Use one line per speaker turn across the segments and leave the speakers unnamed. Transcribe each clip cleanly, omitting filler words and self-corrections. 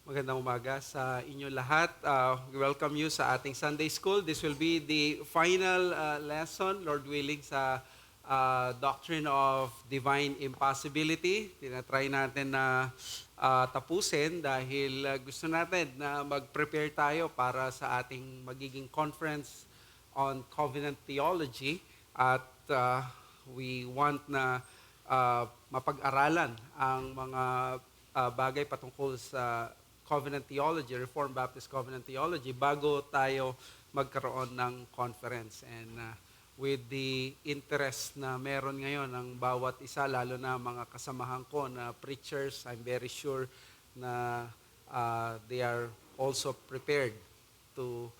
Magandang umaga sa inyo lahat. We welcome you sa ating Sunday School. This will be the final lesson, Lord willing, sa Doctrine of Divine Impossibility. Tinatry natin na tapusin dahil gusto natin na mag-prepare tayo para sa ating magiging conference on covenant theology. At we want na mapag-aralan ang mga bagay patungkol sa covenant theology, Reformed Baptist covenant theology, bago tayo magkaroon ng conference. And with the interest na meron ngayon ng bawat isa, lalo na mga kasamahan ko na preachers, I'm very sure na they are also prepared to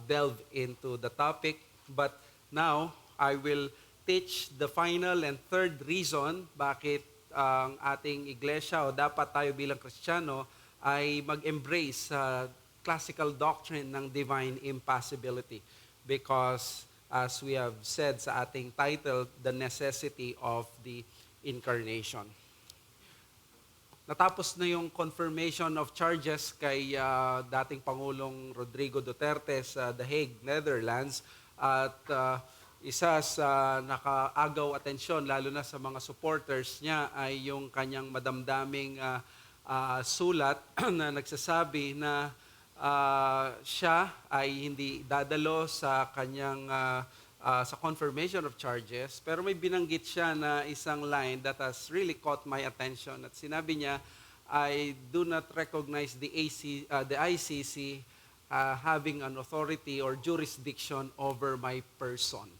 delve into the topic. But now, I will teach the final and third reason bakit ang ating iglesia o dapat tayo bilang Kristiyano ay mag-embrace sa classical doctrine ng divine impossibility. Because as we have said sa ating title, the necessity of the incarnation. Natapos na yung confirmation of charges kay dating Pangulong Rodrigo Duterte sa The Hague, Netherlands. At isa sa nakaagaw atensyon, lalo na sa mga supporters niya, ay yung kanyang madamdaming sulat na nagsasabi na siya ay hindi dadalo sa kanyang sa confirmation of charges. Pero may binanggit siya na isang line that has really caught my attention. At sinabi niya, I do not recognize the ICC having an authority or jurisdiction over my person.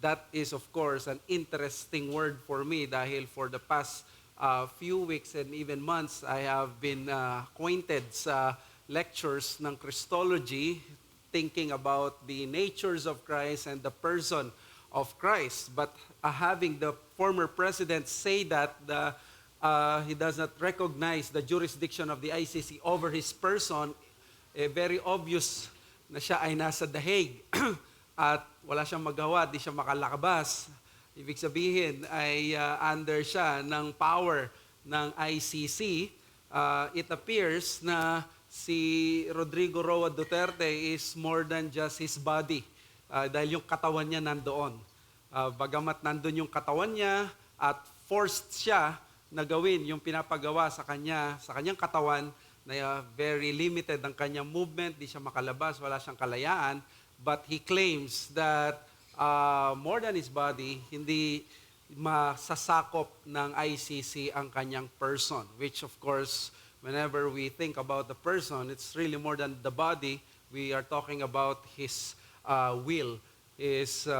That is, of course, an interesting word for me dahil for the past few weeks and even months, I have been acquainted sa lectures ng Christology, thinking about the natures of Christ and the person of Christ. But having the former president say that he does not recognize the jurisdiction of the ICC over his person, very obvious na siya ay nasa The Hague at wala siyang magawa, di siya makalakabas. Ibig sabihin ay under siya ng power ng ICC. It appears na si Rodrigo Roa Duterte is more than just his body dahil yung katawan niya nandoon. Bagamat nandun yung katawan niya at forced siya na gawin yung pinapagawa sa kanyang katawan na very limited ang kanyang movement, di siya makalabas, wala siyang kalayaan. But he claims that more than his body, hindi masasakop ng ICC ang kanyang person. Which of course, whenever we think about the person, it's really more than the body. We are talking about his will, his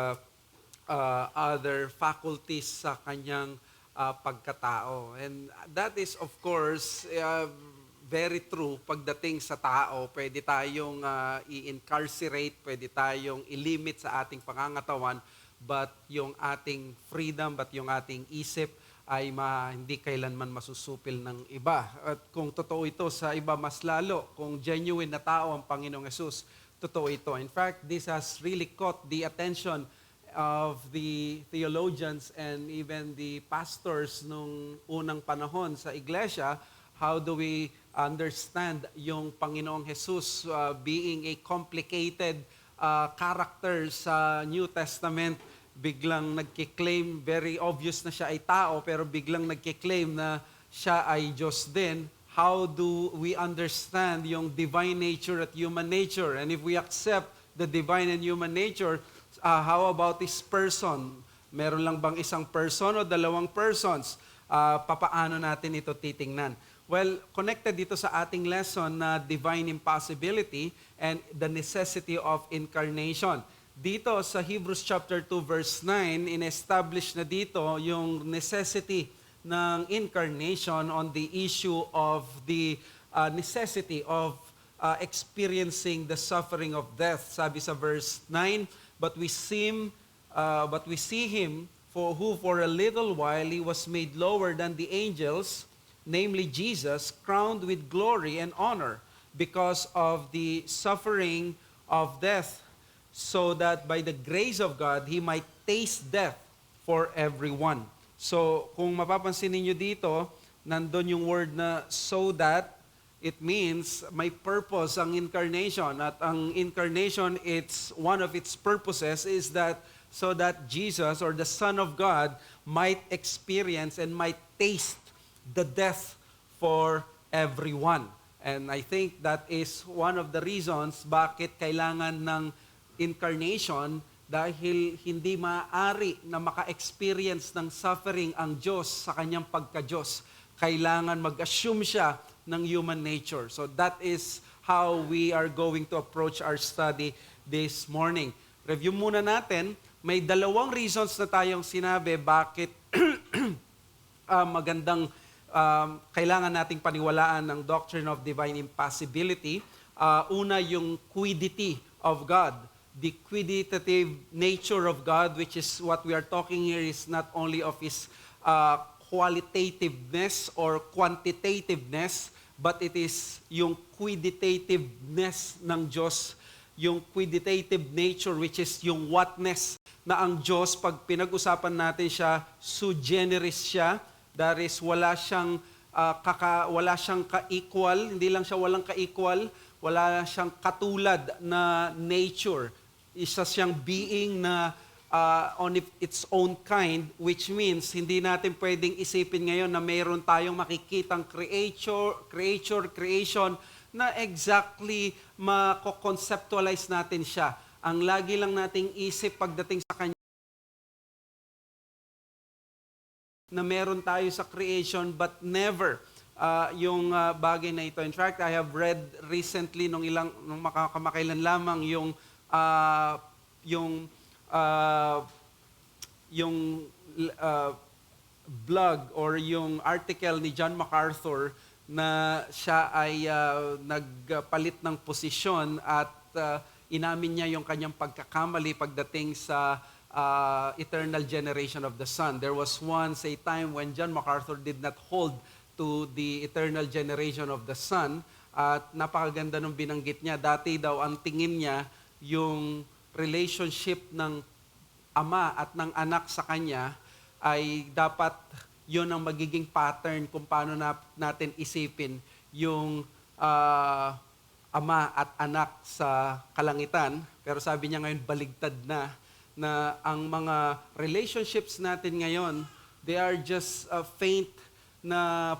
other faculties sa kanyang pagkatao. And that is of course very true pagdating sa tao. Pwede tayong i-incarcerate, pwede tayong i-limit sa ating pangangatawan, but yung ating freedom, but yung ating isip ay hindi kailanman masusupil ng iba. At kung totoo ito sa iba, mas lalo. Kung genuine na tao ang Panginoong Hesus, totoo ito. In fact, this has really caught the attention of the theologians and even the pastors nung unang panahon sa iglesia. How do we understand yung Panginoong Hesus being a complicated character sa New Testament? Biglang nagkiklaim, very obvious na siya ay tao, pero biglang nagkiklaim na siya ay Diyos din. How do we understand yung divine nature at human nature? And if we accept the divine and human nature, how about his person? Meron lang bang isang person o dalawang persons? Papaano natin ito titingnan? Well, connected dito sa ating lesson na divine impossibility and the necessity of incarnation. Dito sa Hebrews chapter 2 verse 9, in-establish na dito yung necessity ng incarnation on the issue of the necessity of experiencing the suffering of death. Sabi sa verse 9, but we see him who for a little while he was made lower than the angels, namely Jesus, crowned with glory and honor because of the suffering of death, so that by the grace of God, he might taste death for everyone. So, kung mapapansin ninyo dito, nandun yung word na so that, it means may purpose ang incarnation. At ang incarnation, one of its purposes is that so that Jesus or the Son of God might experience and might taste the death for everyone. And I think that is one of the reasons bakit kailangan ng incarnation, dahil hindi maaari na maka-experience ng suffering ang Diyos sa kanyang pagka-Diyos. Kailangan mag-assume siya ng human nature. So that is how we are going to approach our study this morning. Review muna natin. May dalawang reasons na tayong sinabi bakit magandang kailangan nating paniwalaan ng doctrine of divine impassibility. Una, yung quiddity of God. The quiditative nature of God, which is what we are talking here, is not only of His qualitativeness or quantitativeness, but it is yung quiditativeness ng Diyos, yung quiditative nature, which is yung whatness na ang Diyos, pag pinag-usapan natin siya, sui generis siya, that is wala siyang ka-equal, hindi lang siya walang ka-equal, wala siyang katulad na nature. Isa siyang being na on its own kind, which means hindi natin pwedeng isipin ngayon na mayroon tayong makikitang creation na exactly mako-conceptualize natin siya. Ang lagi lang nating isip pagdating sa Kanya na meron tayo sa creation but never yung bagay na ito. In fact, I have read recently nung makamakailan lamang yung blog or yung article ni John MacArthur na siya ay nagpalit ng posisyon at inamin niya yung kanyang pagkakamali pagdating sa eternal generation of the Son. There was once a time when John MacArthur did not hold to the eternal generation of the Son at napakaganda nung binanggit niya. Dati daw ang tingin niya yung relationship ng ama at ng anak sa kanya ay dapat yun ang magiging pattern kung paano natin isipin yung ama at anak sa kalangitan. Pero sabi niya ngayon, baligtad na ang mga relationships natin ngayon, they are just faint na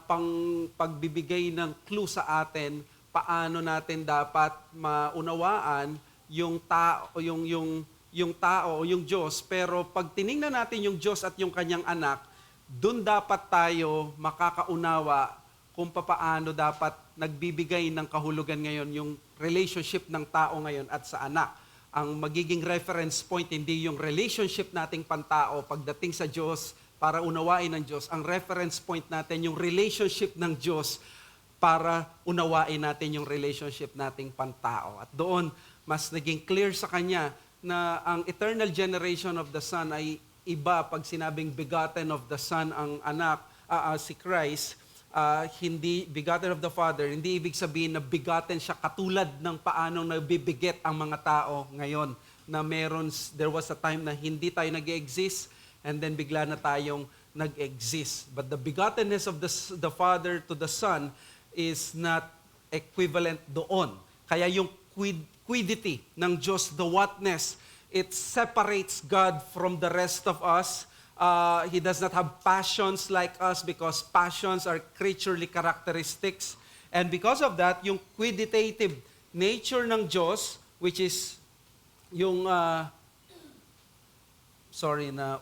pagbibigay ng clue sa atin paano natin dapat maunawaan yung tao, yung tao o yung Diyos. Pero pag tiningnan natin yung Diyos at yung kanyang anak, doon dapat tayo makakaunawa kung paano dapat nagbibigay ng kahulugan ngayon yung relationship ng tao ngayon at sa anak. Ang magiging reference point, hindi yung relationship nating pantao pagdating sa Diyos para unawain ng Diyos. Ang reference point natin, yung relationship ng Diyos para unawain natin yung relationship nating pantao. At doon, mas naging clear sa Kanya na ang eternal generation of the Son ay iba pag sinabing begotten of the Son ang anak, si Christ, hindi begotten of the Father, hindi ibig sabihin na begotten siya katulad ng paanong nabibigit ang mga tao ngayon. Na there was a time na hindi tayo nag-exist and then bigla na tayong nag-exist. But the begottenness of the Father to the Son is not equivalent doon. Kaya yung quiddity ng Diyos, the whatness, it separates God from the rest of us. He does not have passions like us because passions are creaturely characteristics. And because of that, yung quiditative nature ng Diyos, which is yung,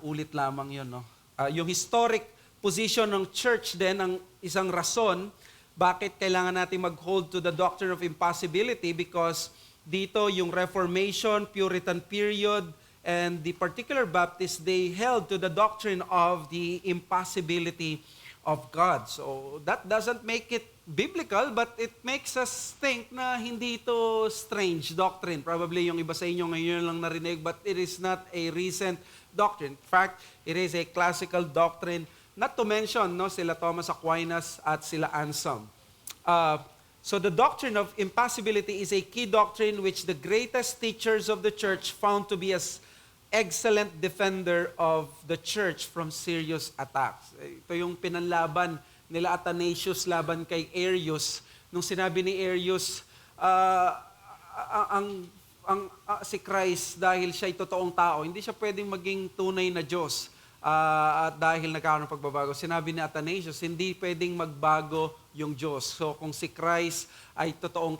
ulit lamang yun, no? Yung historic position ng church din, ang isang rason, bakit kailangan natin mag-hold to the doctrine of impassibility, because dito yung Reformation, Puritan period, and the particular Baptists, they held to the doctrine of the impassibility of God. So that doesn't make it biblical, but it makes us think na hindi ito strange doctrine. Probably yung iba sa inyo ngayon lang narinig, but it is not a recent doctrine. In fact, it is a classical doctrine, not to mention sila Thomas Aquinas at sila Anselm. So the doctrine of impassibility is a key doctrine which the greatest teachers of the church found to be as excellent defender of the church from serious attacks. Ito yung pinanlaban nila Athanasius laban kay Arius nung sinabi ni Arius, si Christ, dahil siya ay totoong tao, hindi siya pwedeng maging tunay na Diyos. At dahil nagkaroon ng pagbabago, sinabi ni Athanasius, hindi pwedeng magbago yung Diyos. So kung si Christ ay totoong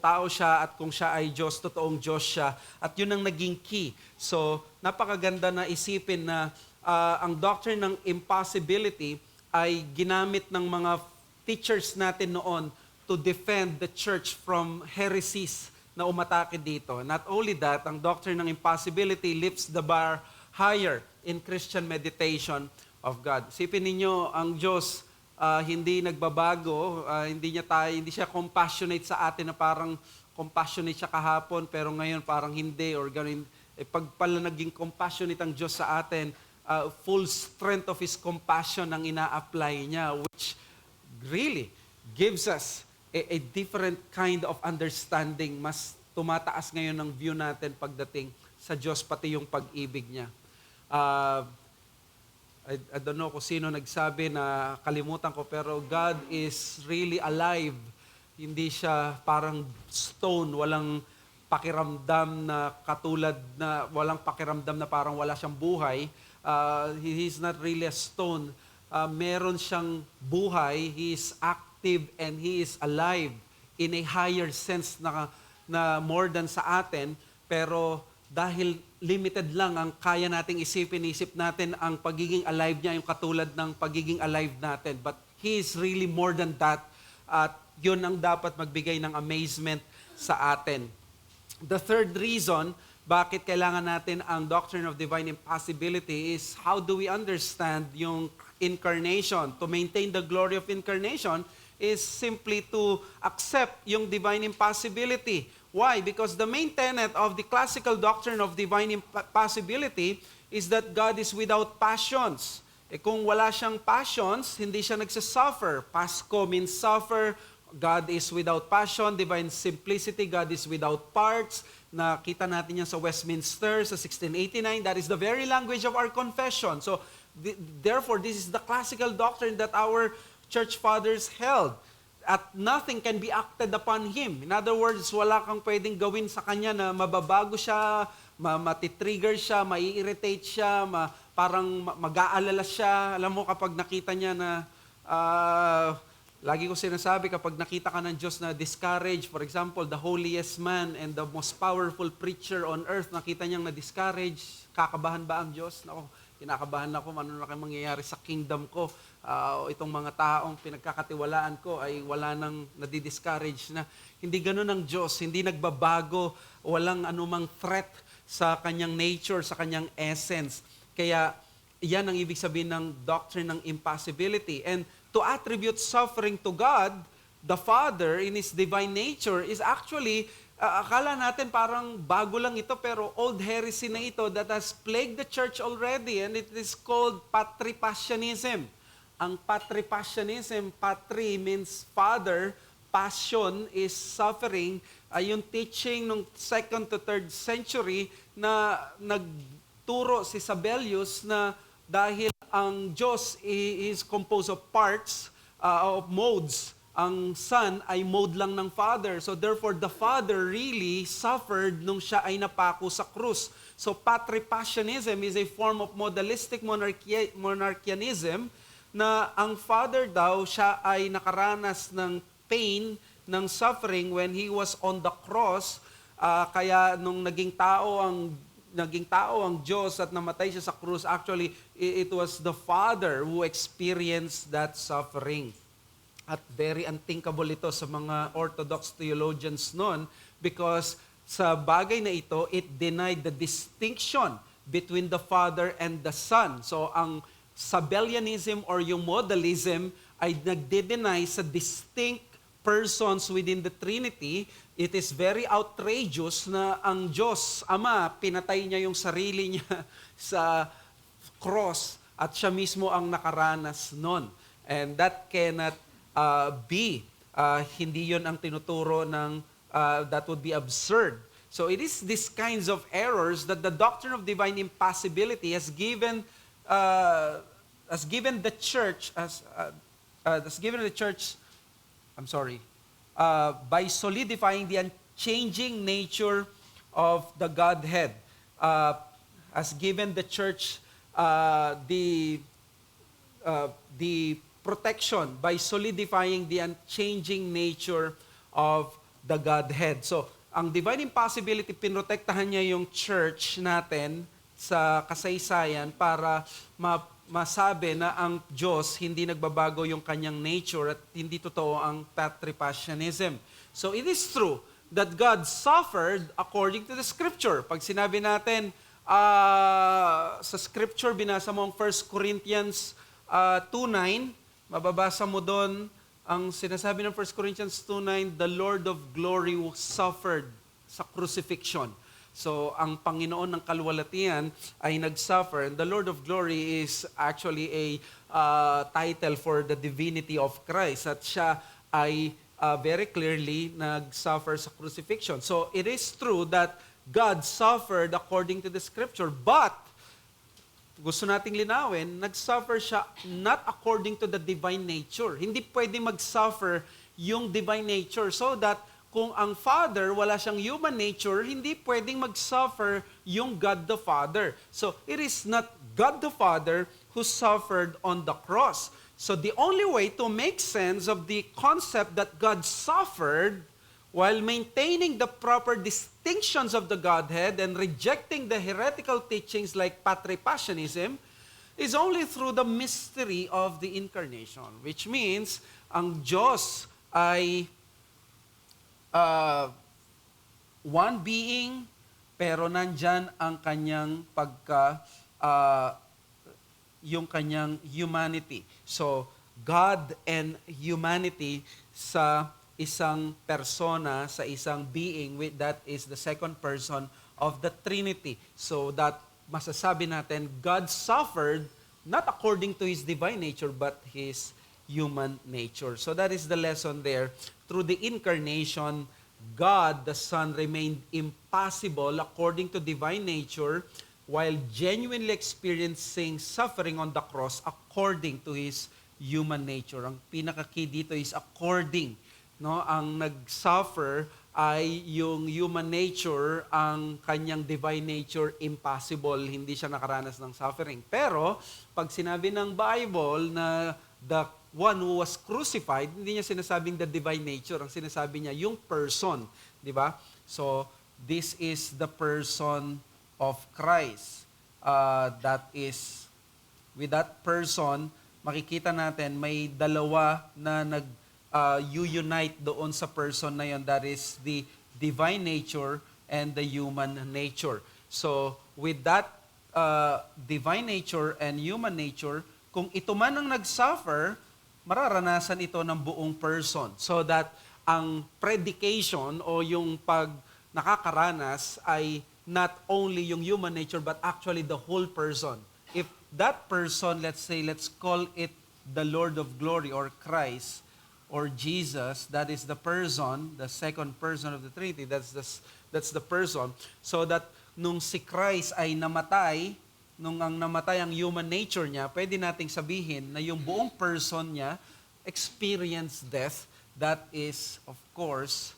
tao siya, at kung siya ay Diyos, totoong Diyos siya. At yun ang naging key. So napakaganda na isipin na ang doctrine ng impossibility ay ginamit ng mga teachers natin noon to defend the church from heresies na umatake dito. Not only that, ang doctrine ng impossibility lifts the bar higher in Christian meditation of God. Sipin ninyo, ang Diyos hindi nagbabago, hindi siya compassionate sa atin na parang compassionate siya kahapon pero ngayon parang hindi or ganun. Pag pala naging compassionate ang Diyos sa atin, full strength of His compassion ang ina-apply niya, which really gives us a different kind of understanding. Mas tumataas ngayon ang view natin pagdating sa Diyos, pati yung pag-ibig niya. I don't know kung sino nagsabi na kalimutan ko, pero God is really alive. Hindi siya parang stone, walang pakiramdam na katulad na, walang pakiramdam na parang wala siyang buhay. He's not really a stone. Meron siyang buhay, He is active and He is alive in a higher sense na more than sa atin, pero dahil limited lang ang kaya nating isip natin ang pagiging alive niya, yung katulad ng pagiging alive natin. But He is really more than that, at yun ang dapat magbigay ng amazement sa atin. The third reason bakit kailangan natin ang doctrine of divine impossibility is how do we understand yung incarnation. To maintain the glory of incarnation is simply to accept yung divine impossibility. Why? Because the main tenet of the classical doctrine of divine impossibility is that God is without passions. Kung wala siyang passions, hindi siya nagsasuffer. Pasco means suffer. God is without passion. Divine simplicity, God is without parts. Nakita natin yan sa Westminster sa 1689. That is the very language of our confession. So, therefore, this is the classical doctrine that our church fathers held. At nothing can be acted upon Him. In other words, wala kang pwedeng gawin sa Kanya na mababago siya, matitrigger siya, mai-irritate siya, parang mag-aalala siya. Alam mo, kapag nakita niya na, lagi ko sinasabi, kapag nakita ka ng Diyos na discourage, for example, the holiest man and the most powerful preacher on earth, nakita niyang na-discourage, kakabahan ba ang Diyos? Nako, kinakabahan ako, ano na kayo mangyayari sa kingdom ko. Itong mga taong pinagkakatiwalaan ko ay wala nang nadi-discourage na. Hindi ganun ang Diyos, hindi nagbabago, walang anumang threat sa kanyang nature, sa kanyang essence. Kaya yan ang ibig sabihin ng doctrine ng impossibility. And to attribute suffering to God, the Father in His divine nature is actually, akala natin parang bago lang ito, pero old heresy na ito that has plagued the church already, and it is called patripassionism. Ang patripassionism, patri means father, passion is suffering, ay yung teaching ng 2nd to 3rd century na nagturo si Sabellius na dahil ang Diyos is composed of parts, of modes, ang Son ay mode lang ng Father. So therefore, the Father really suffered nung siya ay napako sa krus. So patripassionism is a form of modalistic monarchianism na ang Father daw, siya ay nakaranas ng pain, ng suffering when He was on the cross. Kaya nung naging tao ang Diyos at namatay siya sa krus, actually, it was the Father who experienced that suffering. At very unthinkable ito sa mga Orthodox theologians noon because sa bagay na ito, it denied the distinction between the Father and the Son. So ang Sabellianism or yung modalism ay nagde-deny sa distinct persons within the Trinity. It is very outrageous na ang Diyos, Ama, pinatay niya yung sarili niya sa cross at siya mismo ang nakaranas nun. And that cannot be. Hindi yun ang tinuturo ng, that would be absurd. So it is these kinds of errors that the doctrine of divine impossibility has given the church, I'm sorry, by solidifying the unchanging nature of the Godhead, has given the church the protection by solidifying the unchanging nature of the Godhead. So, ang divine impossibility, pinrotektahan niya yung church natin sa kasaysayan para masabi na ang Diyos hindi nagbabago yung kanyang nature at hindi totoo ang patripassianism. So, it is true that God suffered according to the Scripture. Pag sinabi natin, sa Scripture, binasa mo ang 1 Corinthians 2:9, mababasa mo doon, ang sinasabi ng 1 Corinthians 2:9, the Lord of glory suffered sa crucifixion. So, ang Panginoon ng kaluwalhatian ay nag-suffer. And the Lord of glory is actually a title for the divinity of Christ. At siya ay very clearly nag-suffer sa crucifixion. So, it is true that God suffered according to the Scripture, but gusto nating linawin, nag-suffer siya not according to the divine nature. Hindi pwede mag-suffer yung divine nature so that kung ang Father wala siyang human nature, hindi pwedeng mag-suffer yung God the Father. So, it is not God the Father who suffered on the cross. So, the only way to make sense of the concept that God suffered while maintaining the proper distinctions of the Godhead and rejecting the heretical teachings like patripassianism is only through the mystery of the incarnation, which means ang Diyos ay one being, pero nandyan ang kanyang yung kanyang humanity. So, God and humanity sa isang persona, sa isang being, that is the second person of the Trinity. So that masasabi natin, God suffered not according to His divine nature, but His human nature. So that is the lesson there. Through the incarnation, God, the Son, remained impassible according to divine nature, while genuinely experiencing suffering on the cross according to His human nature. Ang pinaka-key dito is according. No, ang nag-suffer ay yung human nature, ang kanyang divine nature impossible, hindi siya nakaranas ng suffering. Pero pag sinabi ng Bible na the one who was crucified, hindi niya sinasabing the divine nature, ang sinasabi niya yung person, di ba? So this is the person of Christ. That is, with that person, makikita natin may dalawa na unite doon sa person na yun, that is the divine nature and the human nature. So, with that divine nature and human nature, kung ito man ang nag-suffer, mararanasan ito ng buong person. So that ang predication o yung pag nakakaranas ay not only yung human nature but actually the whole person. If that person, let's call it the Lord of Glory or Christ, or Jesus, that is the person, the second person of the Trinity, that's the person. So that nung si Christ ay namatay, nung ang namatay ang human nature niya, pwede nating sabihin na yung buong person niya experienced death, that is, of course,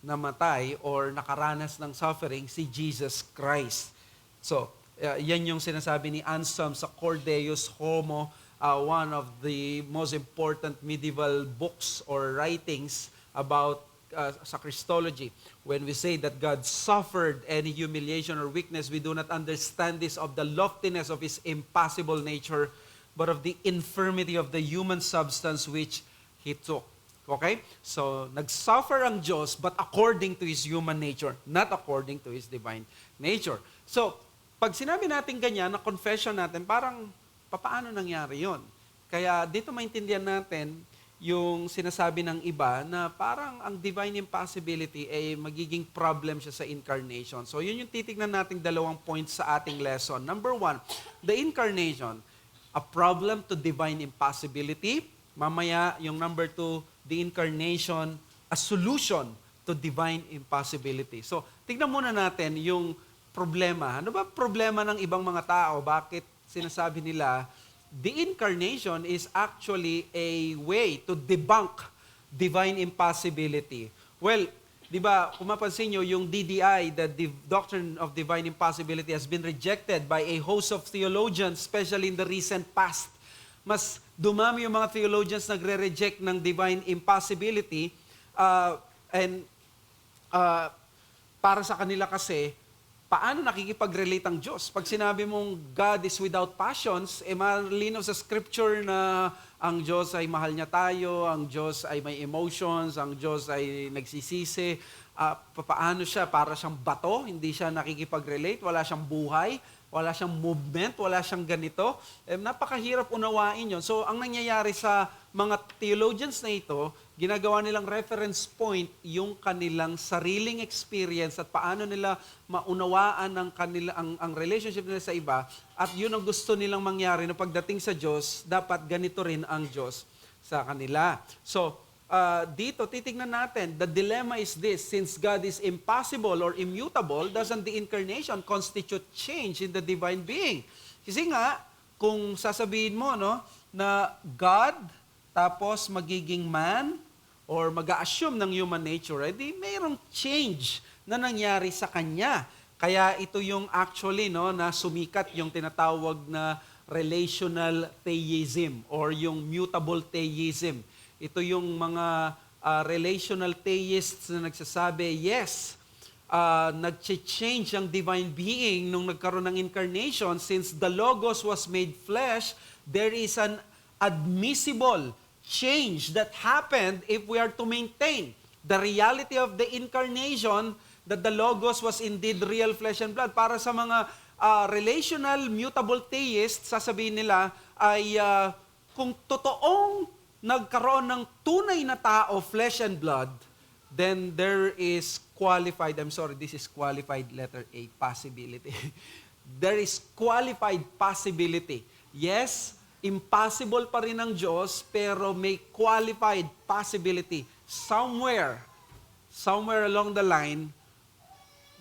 namatay or nakaranas ng suffering si Jesus Christ. So, yan yung sinasabi ni Anselm sa Cor Deus Homo, one of the most important medieval books or writings about sa Christology. When we say that God suffered any humiliation or weakness, we do not understand this of the loftiness of His impassible nature, but of the infirmity of the human substance which He took. Okay? So, nag-suffer ang Diyos, but according to His human nature, not according to His divine nature. So, pag sinabi natin ganyan, na confession natin, parang paano nangyari yon? Kaya dito maintindihan natin yung sinasabi ng iba na parang ang divine impossibility ay magiging problem siya sa incarnation. So yun yung titignan nating dalawang points sa ating lesson. Number 1, the incarnation, a problem to divine impossibility. Mamaya yung number 2, the incarnation, a solution to divine impossibility. So tignan muna natin yung problema. Ano ba problema ng ibang mga tao? Bakit sinasabi nila, the incarnation is actually a way to debunk divine impossibility. Well, di ba, kung mapansin nyo, yung DDI, the Doctrine of Divine Impossibility, has been rejected by a host of theologians, especially in the recent past. Mas dumami yung mga theologians nagre-reject ng divine impossibility, and para sa kanila kasi, paano nakikipag-relate ang Diyos? Pag sinabi mong God is without passions, malinaw sa scripture na ang Diyos ay mahal niya tayo, ang Diyos ay may emotions, ang Diyos ay nagsisisi. Paano siya? Para siyang bato, hindi siya nakikipag-relate, wala siyang buhay, wala siyang movement, wala siyang ganito. Napakahirap unawain yon. So, ang nangyayari sa mga theologians na ito, ginagawa nilang reference point yung kanilang sariling experience at paano nila maunawaan ang relationship nila sa iba, at yun ang gusto nilang mangyari na pagdating sa Diyos, dapat ganito rin ang Diyos sa kanila. So, dito, titignan natin, the dilemma is this: since God is impossible or immutable, doesn't the incarnation constitute change in the divine being? Kasi nga, kung sasabihin mo, no, na God, tapos magiging man, or mag-a-assume ng human nature, edi mayroong change na nangyari sa kanya. Kaya ito yung actually, no, na sumikat yung tinatawag na relational theism or yung mutable theism. Ito yung mga relational theists na nagsasabi, yes, nag-change ang divine being nung nagkaroon ng incarnation. Since the Logos was made flesh, there is an admissible change that happened if we are to maintain the reality of the incarnation, that the Logos was indeed real flesh and blood. Para sa mga relational mutable theists, sasabihin nila ay kung totoong nagkaroon ng tunay na tao, flesh and blood, then there is qualified, I'm sorry, this is qualified letter A, possibility. There is qualified possibility. Yes, impossible pa rin ang Diyos, pero may qualified possibility. Somewhere along the line,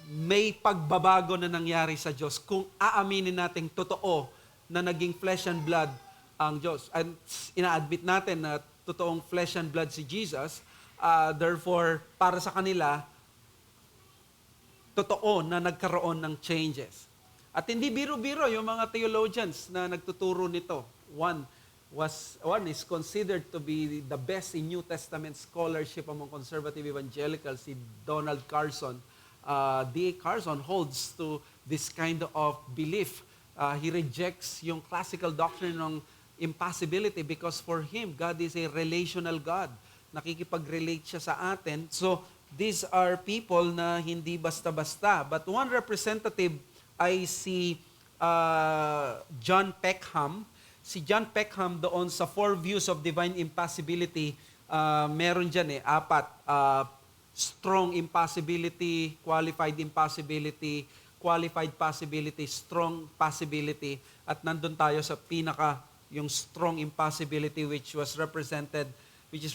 may pagbabago na nangyari sa Diyos kung aaminin nating totoo na naging flesh and blood ang Diyos. And ina-admit natin na totoong flesh and blood si Jesus, therefore, para sa kanila, totoo na nagkaroon ng changes. At hindi biro-biro yung mga theologians na nagtuturo nito. One is considered to be the best in New Testament scholarship among conservative evangelicals, si Donald Carson. D.A. Carson holds to this kind of belief. He rejects yung classical doctrine ng impossibility because for him, God is a relational God. Nakikipag-relate siya sa atin. So, these are people na hindi basta-basta. But one representative ay si John Peckham. Si John Peckham doon sa 4 views of divine impossibility, meron dyan 4. Strong impossibility, qualified impossibility, qualified possibility, strong possibility, at nandun tayo sa yung strong impossibility which is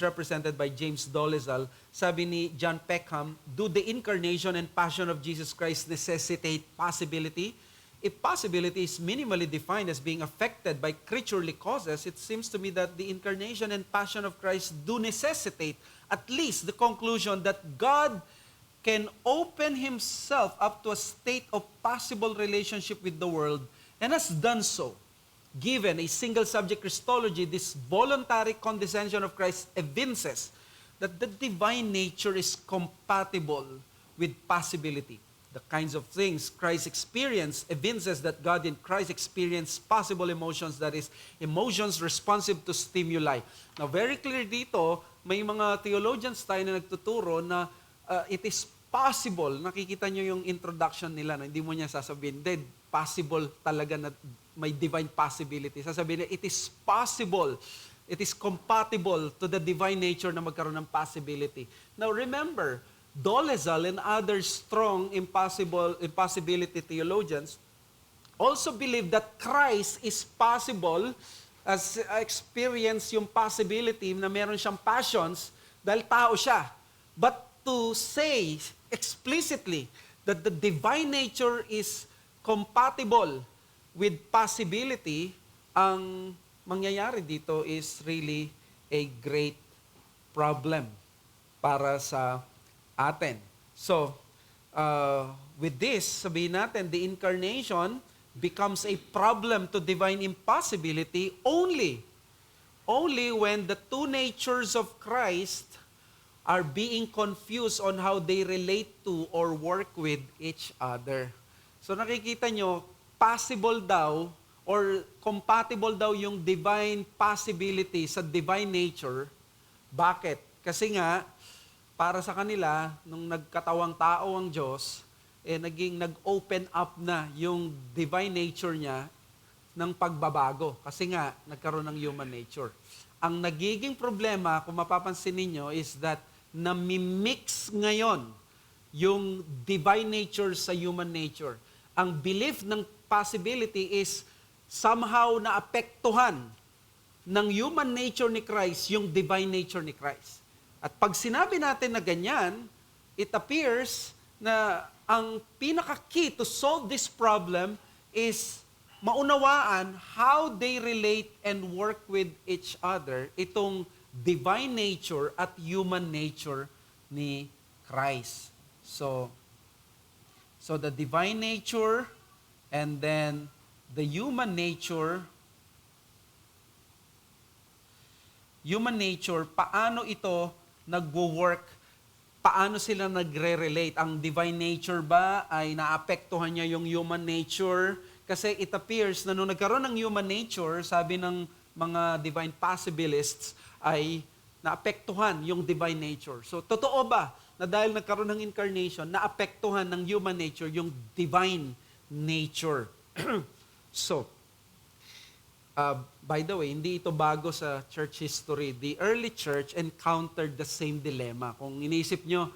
represented by James Dolezal. Sabi ni John Peckham, do the incarnation and passion of Jesus Christ necessitate possibility? If possibility is minimally defined as being affected by creaturely causes, it seems to me that the incarnation and passion of Christ do necessitate at least the conclusion that God can open himself up to a state of possible relationship with the world, and has done so. Given a single subject Christology, this voluntary condescension of Christ evinces that the divine nature is compatible with possibility. The kinds of things Christ experienced evinces that God in Christ experienced possible emotions, that is, emotions responsive to stimuli. Now, very clear dito, may mga theologians tayo na nagtuturo na it is possible. Nakikita nyo yung introduction nila, na hindi mo niya sasabihin, possible talaga na may divine possibility. Sasabihin niya, it is possible. It is compatible to the divine nature na magkaroon ng possibility. Now, remember, Dolezal and other strong impossibility theologians also believe that Christ is possible, as experience yung possibility na meron siyang passions dahil tao siya. But to say explicitly that the divine nature is compatible with possibility, ang mangyayari dito is really a great problem para sa atin. So, with this, sabihin natin, the incarnation becomes a problem to divine impossibility only when the two natures of Christ are being confused on how they relate to or work with each other. So nakikita nyo, possible daw or compatible daw yung divine possibility sa divine nature. Bakit? Kasi nga, para sa kanila, nung nagkatawang tao ang Diyos, nag-open up na yung divine nature niya ng pagbabago. Kasi nga, nagkaroon ng human nature. Ang nagiging problema, kung mapapansin ninyo, is that nami-mix ngayon yung divine nature sa human nature. Ang belief ng possibility is somehow naapektuhan ng human nature ni Christ yung divine nature ni Christ. At pag sinabi natin na ganyan, it appears na ang pinaka-key to solve this problem is maunawaan how they relate and work with each other, itong divine nature at human nature ni Christ. So the divine nature and then the human nature, paano ito nagwo-work, paano sila nagre-relate? Ang divine nature ba ay naapektuhan niya yung human nature? Kasi it appears na nung nagkaroon ng human nature, sabi ng mga divine possibilists, ay naapektuhan yung divine nature. So, totoo ba na dahil nagkaroon ng incarnation, naapektuhan ng human nature yung divine nature? So, by the way, hindi ito bago sa church history. The early church encountered the same dilemma. Kung inisip nyo,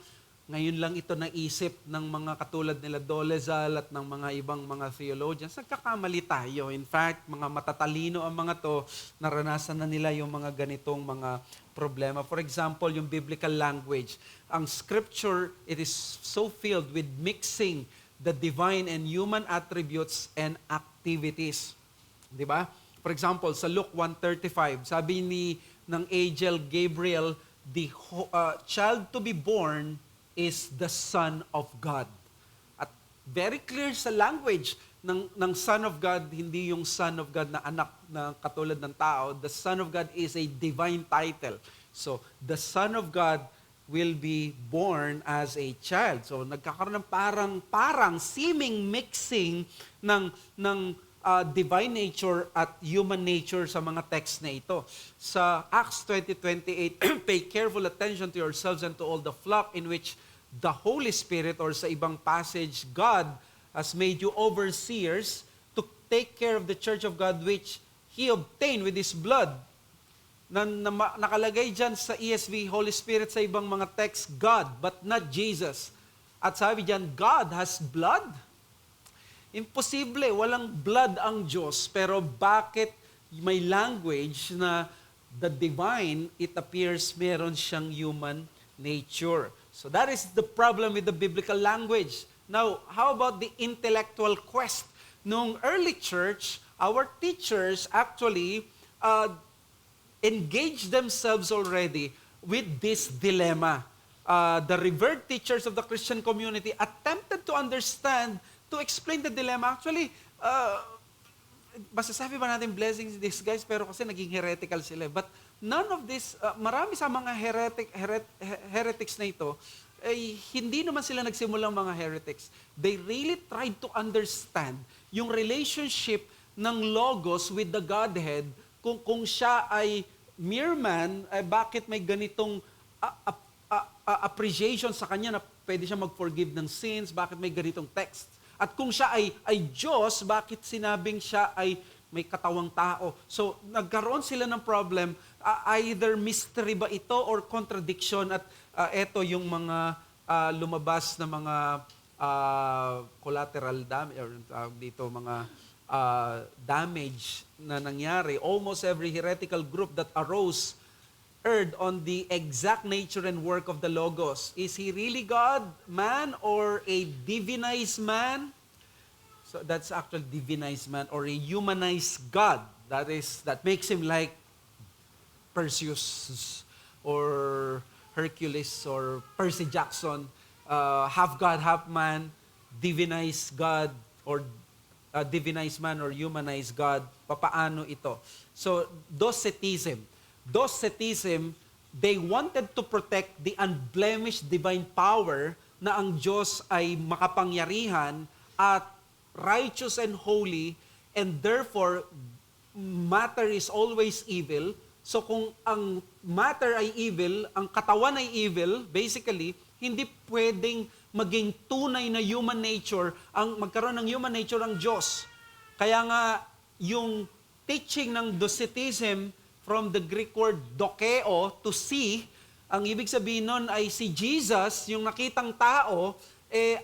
ngayon lang ito naisip ng mga katulad nila Dolezal at ng mga ibang mga theologians, nagkakamali tayo. In fact, mga matatalino ang mga to, naranasan na nila yung mga ganitong mga problema. For example, yung biblical language. Ang scripture, it is so filled with mixing the divine and human attributes and activities. Di ba? For example, sa Luke 1:35, sabi ng angel Gabriel, the child to be born is the Son of God. At very clear sa language ng Son of God, hindi yung Son of God na anak na katulad ng tao. The Son of God is a divine title. So, the Son of God will be born as a child. So, nagkakaroon ng parang seeming mixing ng divine nature at human nature sa mga text na ito. Sa Acts 20:28, pay careful attention to yourselves and to all the flock in which the Holy Spirit, or sa ibang passage, God has made you overseers to take care of the church of God which He obtained with His blood. Nakalagay dyan sa ESV, Holy Spirit, sa ibang mga text, God, but not Jesus. At sabi dyan, God has blood? Imposible, walang blood ang Diyos, pero bakit may language na the divine, it appears meron siyang human nature. So that is the problem with the biblical language. Now, how about the intellectual quest? Nung early church, our teachers actually engaged themselves already with this dilemma. The revered teachers of the Christian community attempted to understand, to explain the dilemma. Actually, masasabi ba natin blessings these guys, pero kasi naging heretical sila. But none of this, marami sa mga heretics na ito, ay hindi naman sila nagsimulang mga heretics. They really tried to understand yung relationship ng Logos with the Godhead, kung siya ay mere man, ay bakit may ganitong appreciation sa kanya na pwede siya mag-forgive ng sins, bakit may ganitong text. At kung siya ay Diyos, bakit sinabing siya ay may katawang tao? So, nagkaroon sila ng problem, either mystery ba ito or contradiction, at eto yung mga lumabas na mga collateral damage, or dito mga damage na nangyari. Almost every heretical group that arose erred on the exact nature and work of the Logos. Is He really God, man, or a divinized man? So that's actually divinized man, or a humanized God. That makes Him like Perseus. or Hercules or Percy Jackson, half God, half man, divinize God or divinize man or humanize God. Papaano ito? So, Docetism. Docetism, they wanted to protect the unblemished divine power na ang Diyos ay makapangyarihan at righteous and holy, and therefore, matter is always evil. So kung ang matter ay evil, ang katawan ay evil, basically, hindi pwedeng maging tunay na human nature, ang magkaroon ng human nature ang Diyos. Kaya nga, yung teaching ng Docetism from the Greek word dokeo, to see, ang ibig sabihin nun ay si Jesus, yung nakitang tao,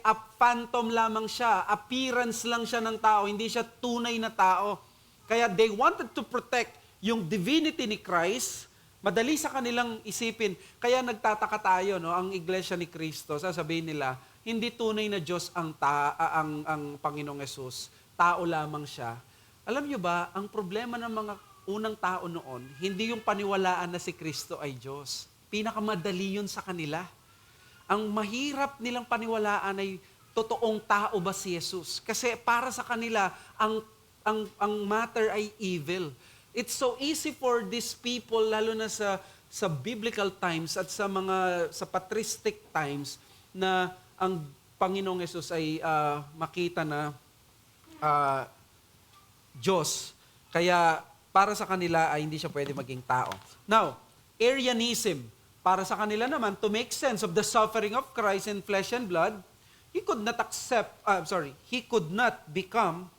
a phantom lamang siya, appearance lang siya ng tao, hindi siya tunay na tao. Kaya they wanted to protect yung divinity ni Christ. Madali sa kanilang isipin. Kaya nagtataka tayo, no, ang Iglesia ni Cristo, sasabihin nila, hindi tunay na Diyos ang Panginoong Yesus, tao lamang siya. Alam niyo ba, ang problema ng mga unang tao noon, hindi yung paniwalaan na si Kristo ay Diyos. Pinakamadali yun sa kanila. Ang mahirap nilang paniwalaan ay totoong tao ba si Jesus? Kasi para sa kanila, ang matter ay evil. It's so easy for these people, lalo na sa biblical times at sa patristic times, na ang Panginoong Yesus ay makita na Diyos. Kaya para sa kanila ay hindi siya pwede maging tao. Now, Arianism. Para sa kanila naman, to make sense of the suffering of Christ in flesh and blood, he could not become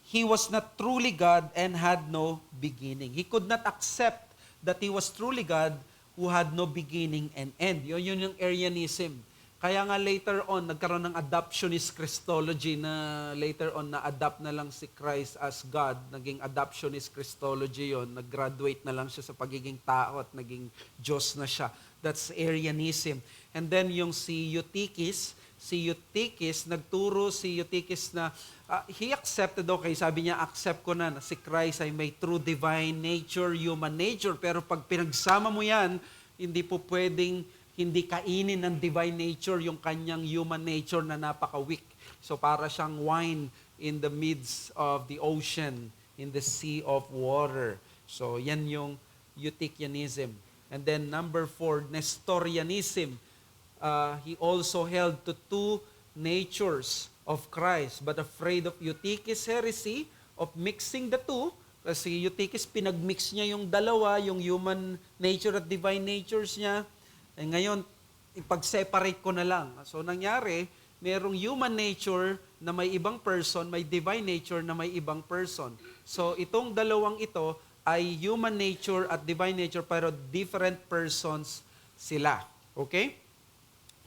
he was not truly God and had no beginning. He could not accept that he was truly God who had no beginning and end. Yun yung Arianism. Kaya nga later on, nagkaroon ng adoptionist Christology na later on na-adapt na lang si Christ as God. Naging adoptionist Christology yon. Nag-graduate na lang siya sa pagiging tao at naging Diyos na siya. That's Arianism. And then yung si Eutychus, nagturo si Eutychus na he accepted, okay, sabi niya, accept ko na si Christ ay may true divine nature, human nature, pero pag pinagsama mo yan, hindi po pwedeng hindi kainin ng divine nature yung kanyang human nature na napaka-weak. So para siyang wine in the midst of the ocean, in the sea of water. So yan yung Eutychianism. And then number 4, Nestorianism. He also held to two natures of Christ, but afraid of Eutychus' heresy of mixing the two. Kasi Eutychus, pinagmix niya yung dalawa, yung human nature at divine natures niya. Ngayon, ipag-separate ko na lang. So nangyari, merong human nature na may ibang person, may divine nature na may ibang person. So itong dalawang ito ay human nature at divine nature, pero different persons sila. Okay?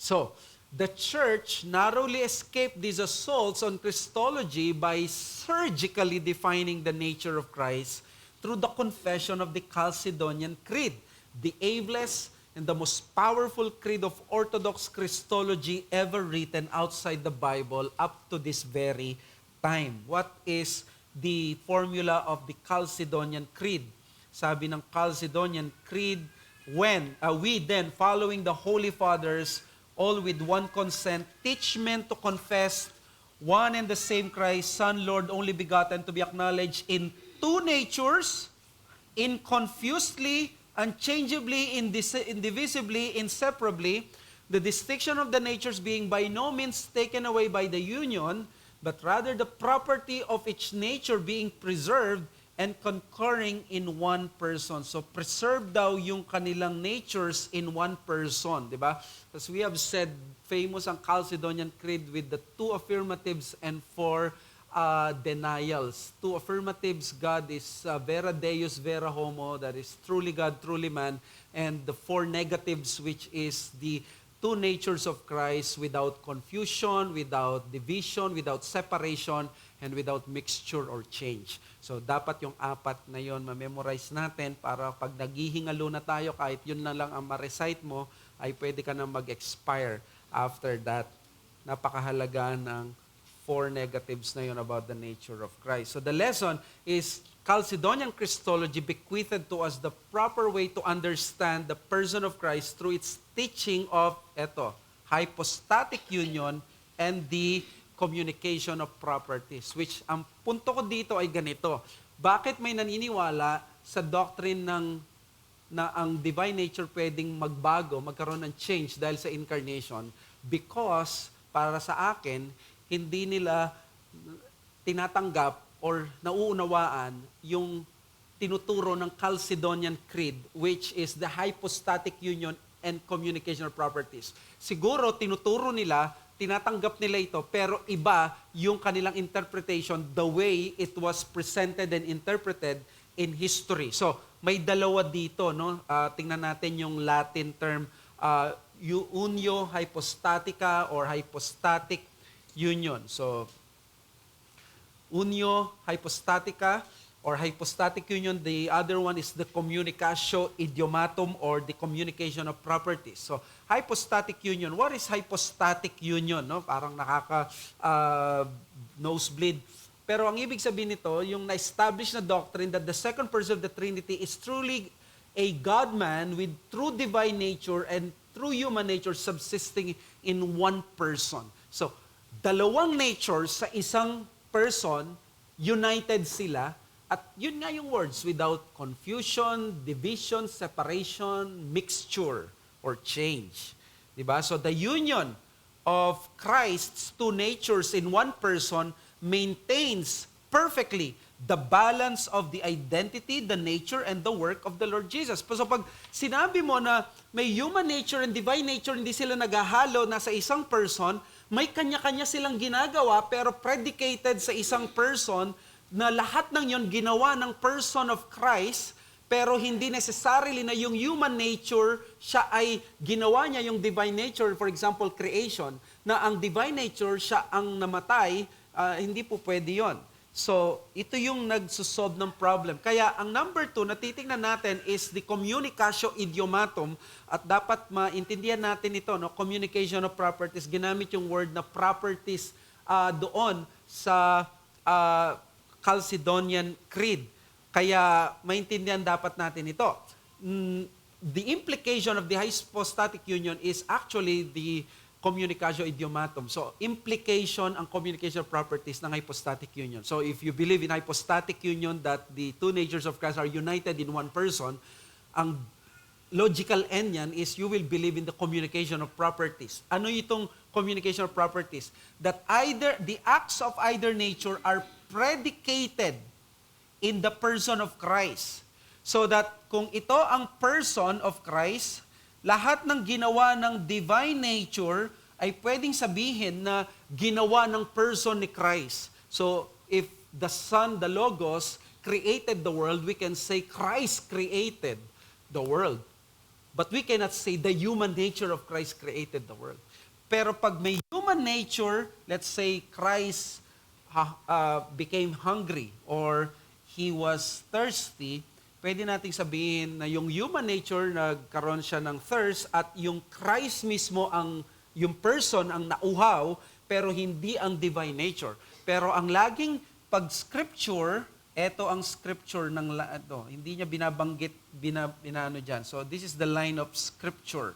So, the church narrowly escaped these assaults on Christology by surgically defining the nature of Christ through the confession of the Chalcedonian Creed, the ablest and the most powerful creed of Orthodox Christology ever written outside the Bible up to this very time. What is the formula of the Chalcedonian Creed? Sabi ng Chalcedonian Creed, we then, following the Holy Fathers, all with one consent, teach men to confess one and the same Christ, Son, Lord, only begotten, to be acknowledged in two natures, inconfusedly, unchangeably, indivisibly, inseparably, the distinction of the natures being by no means taken away by the union, but rather the property of each nature being preserved and concurring in one person. So preserve daw yung kanilang natures in one person, di ba? As we have said, famous ang Chalcedonian Creed with the two affirmatives and four denials. Two affirmatives, God is vera Deus, vera homo, that is truly God, truly man, and the four negatives, which is the two natures of Christ without confusion, without division, without separation, and without mixture or change. So dapat yung apat na yon ma-memorize natin para pag naghihingalo na tayo, kahit yun na lang ang ma-recite mo, ay pwede ka na mag-expire after that. Napakahalaga ng four negatives na yun about the nature of Christ. So the lesson is Chalcedonian Christology bequeathed to us the proper way to understand the person of Christ through its teaching of, hypostatic union and the communication of properties. Which, ang punto ko dito ay ganito. Bakit may naniniwala sa doctrine na ang divine nature pwedeng magbago, magkaroon ng change dahil sa incarnation? Because, para sa akin, hindi nila tinatanggap or nauunawaan yung tinuturo ng Chalcedonian Creed, which is the hypostatic union and communication of properties. Siguro, tinuturo nila, tinatanggap nila ito, pero iba yung kanilang interpretation, the way it was presented and interpreted in history. So, may dalawa dito, no? Tingnan natin yung Latin term, unio hypostatica or hypostatic union. So, unio hypostatica or hypostatic union. The other one is the communicatio idiomatum or the communication of properties. So, hypostatic union. What is hypostatic union? No? Parang nakaka nosebleed. Pero ang ibig sabihin nito, yung na-establish na doctrine that the second person of the Trinity is truly a God-man with true divine nature and true human nature subsisting in one person. So, dalawang nature sa isang person, united sila, at yun nga yung words, without confusion, division, separation, mixture, or change. Diba? So the union of Christ's two natures in one person maintains perfectly the balance of the identity, the nature, and the work of the Lord Jesus. So pag sinabi mo na may human nature and divine nature, hindi sila naghahalo, nasa isang person, may kanya-kanya silang ginagawa, pero predicated sa isang person na lahat ng yon ginawa ng person of Christ, pero hindi necessarily na yung human nature, siya ay ginawa niya yung divine nature, for example, creation, na ang divine nature, siya ang namatay, hindi po pwede yon. So, ito yung nagsusolve ng problem. Kaya, ang number 2 na titingnan natin is the communicatio idiomatum, at dapat maintindihan natin ito, no? Communication of properties. Ginamit yung word na properties doon sa Chalcedonian Creed. Kaya, maintindihan dapat natin ito. The implication of the hypostatic union is actually the communicatio idiomatum. So, implication ang communication properties ng hypostatic union. So, if you believe in hypostatic union that the two natures of Christ are united in one person, ang logical end yan is you will believe in the communication of properties. Ano itong communication of properties? That either the acts of either nature are predicated in the person of Christ. So that kung ito ang person of Christ, lahat ng ginawa ng divine nature ay pwedeng sabihin na ginawa ng person ni Christ. So, if the Son, the Logos, created the world, we can say Christ created the world. But we cannot say the human nature of Christ created the world. Pero pag may human nature, let's say Christ became hungry or he was thirsty, pwede nating sabihin na yung human nature, nagkaroon siya ng thirst, at yung Christ mismo, yung person ang nauhaw, pero hindi ang divine nature. Pero ang laging pag-scripture, eto ang scripture ng hindi niya binabanggit, binano dyan. So this is the line of scripture.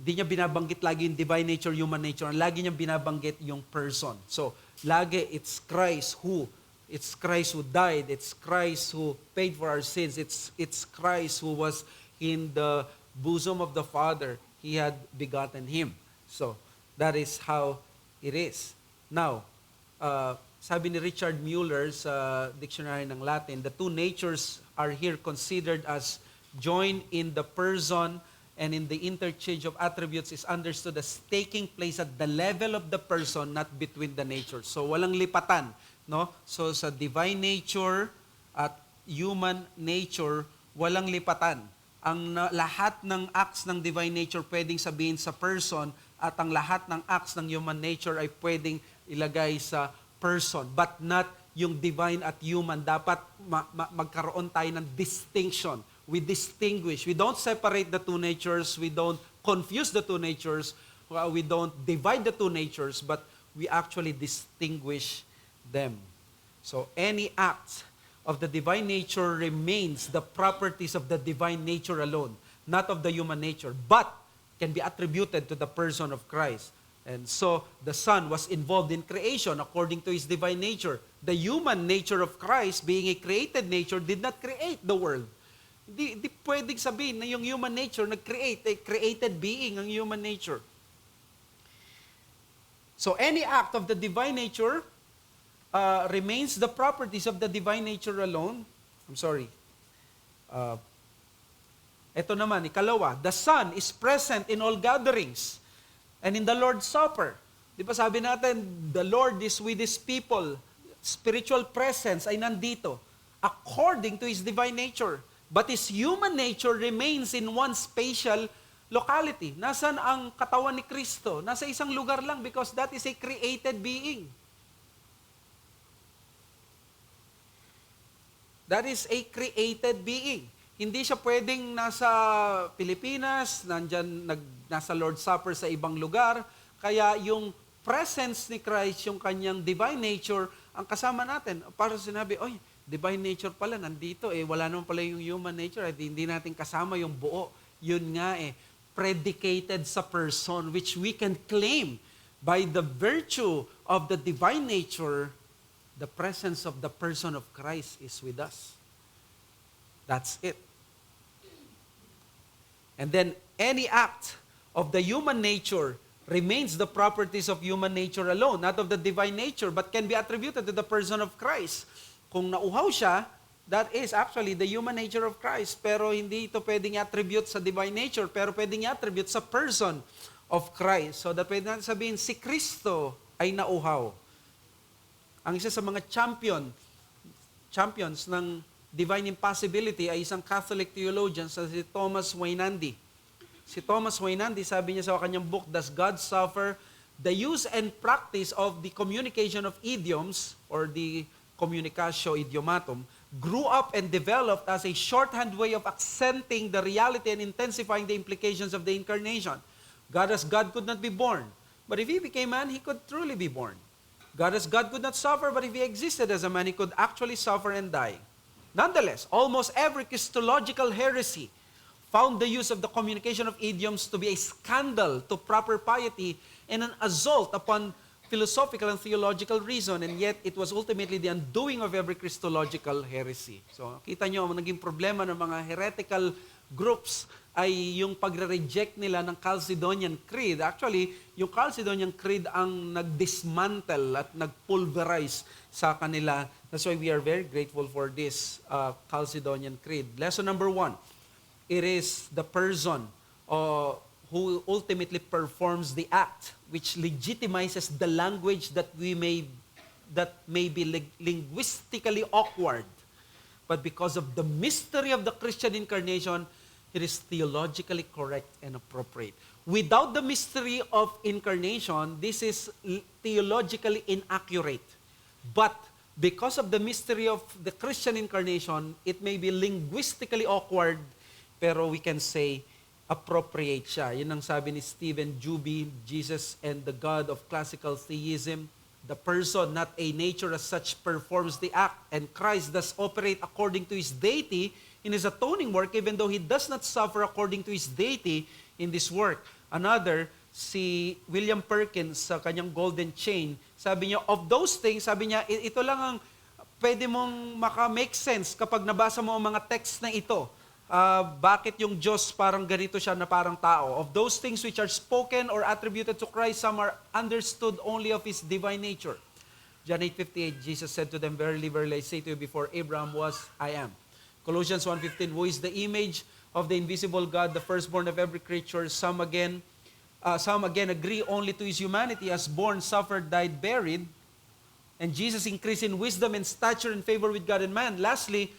Hindi niya binabanggit lagi yung divine nature, human nature. Ang lagi niya binabanggit yung person. So lagi it's Christ who died. It's Christ who paid for our sins. It's Christ who was in the bosom of the Father. He had begotten Him. So, that is how it is. Now, sabi ni Richard Mueller sa Dictionary ng Latin, the two natures are here considered as joined in the person, and in the interchange of attributes is understood as taking place at the level of the person, not between the natures. So, walang lipatan. No? So sa divine nature at human nature, walang lipatan. Lahat ng acts ng divine nature pwedeng sabihin sa person, at ang lahat ng acts ng human nature ay pwedeng ilagay sa person, but not yung divine at human. Dapat magkaroon tayo ng distinction. We distinguish. We don't separate the two natures. We don't confuse the two natures. we don't divide the two natures, but we actually distinguish them. So any act of the divine nature remains the properties of the divine nature alone, not of the human nature, but can be attributed to the person of Christ. And so the Son was involved in creation according to His divine nature. The human nature of Christ, being a created nature, did not create the world. Hindi pwedeng sabihin na yung human nature nag-create, a created being ang human nature. So any act of the divine nature remains the properties of the divine nature alone. I'm sorry. Ito naman, ikalawa, the Son is present in all gatherings and in the Lord's Supper. Di ba sabi natin, the Lord is with His people. Spiritual presence ay nandito according to His divine nature. But His human nature remains in one spatial locality. Nasaan ang katawan ni Kristo? Nasa isang lugar lang because that is a created being. That is a created being. Hindi siya pwedeng nasa Pilipinas, nasa Lord's Supper sa ibang lugar. Kaya yung presence ni Christ, yung kanyang divine nature, ang kasama natin. Para sinabi, oy, divine nature pala, nandito eh. Wala naman pala yung human nature. Eh, hindi natin kasama yung buo. Yun nga eh, predicated sa person, which we can claim by the virtue of the divine nature, the presence of the person of Christ is with us. That's it. And then any act of the human nature remains the properties of human nature alone, not of the divine nature, but can be attributed to the person of Christ. Kung nauhaw siya, that is actually the human nature of Christ. Pero hindi ito pwedeng i-attribute sa divine nature, pero pwedeng i-attribute sa person of Christ. So that pwede natin sabihin, si Kristo ay nauhaw. Ang isa sa mga champions ng divine impossibility ay isang Catholic theologian sa si Thomas Weinandy. Si Thomas Weinandy, sabi niya sa kanyang book, Does God Suffer? The use and practice of the communication of idioms, or the communicatio idiomatum, grew up and developed as a shorthand way of accenting the reality and intensifying the implications of the incarnation. God as God could not be born, but if He became man, He could truly be born. God as God could not suffer, but if He existed as a man, He could actually suffer and die. Nonetheless, almost every Christological heresy found the use of the communication of idioms to be a scandal to proper piety and an assault upon philosophical and theological reason, and yet it was ultimately the undoing of every Christological heresy. So, kita nyo, ang naging problema ng mga heretical groups ay yung pagre-reject nila ng Chalcedonian Creed. Actually, yung Chalcedonian Creed ang nag-dismantle at nag-pulverize sa kanila. That's why we are very grateful for this Chalcedonian Creed. Lesson number 1, it is the person who ultimately performs the act which legitimizes the language that may be linguistically awkward. But because of the mystery of the Christian incarnation, it is theologically correct and appropriate. Without the mystery of incarnation, this is theologically inaccurate. But because of the mystery of the Christian incarnation, it may be linguistically awkward, pero we can say appropriate siya. Yun ang sabi ni Stephen Juby, Jesus and the God of classical theism. The person, not a nature as such, performs the act, and Christ does operate according to His deity in His atoning work, even though He does not suffer according to His deity in this work. Another, si William Perkins sa kanyang Golden Chain, sabi niya, of those things, sabi niya, ito lang ang pwede mong maka-make sense kapag nabasa mo ang mga text na ito. Bakit yung Diyos parang ganito siya na parang tao? Of those things which are spoken or attributed to Christ, some are understood only of His divine nature. John 8:58, Jesus said to them, Verily, verily, I say to you, before Abraham was, I am. Colossians 1:15, who is the image of the invisible God, the firstborn of every creature. Some again agree only to His humanity, as born, suffered, died, buried. And Jesus increased in wisdom and stature and favor with God and man. Lastly,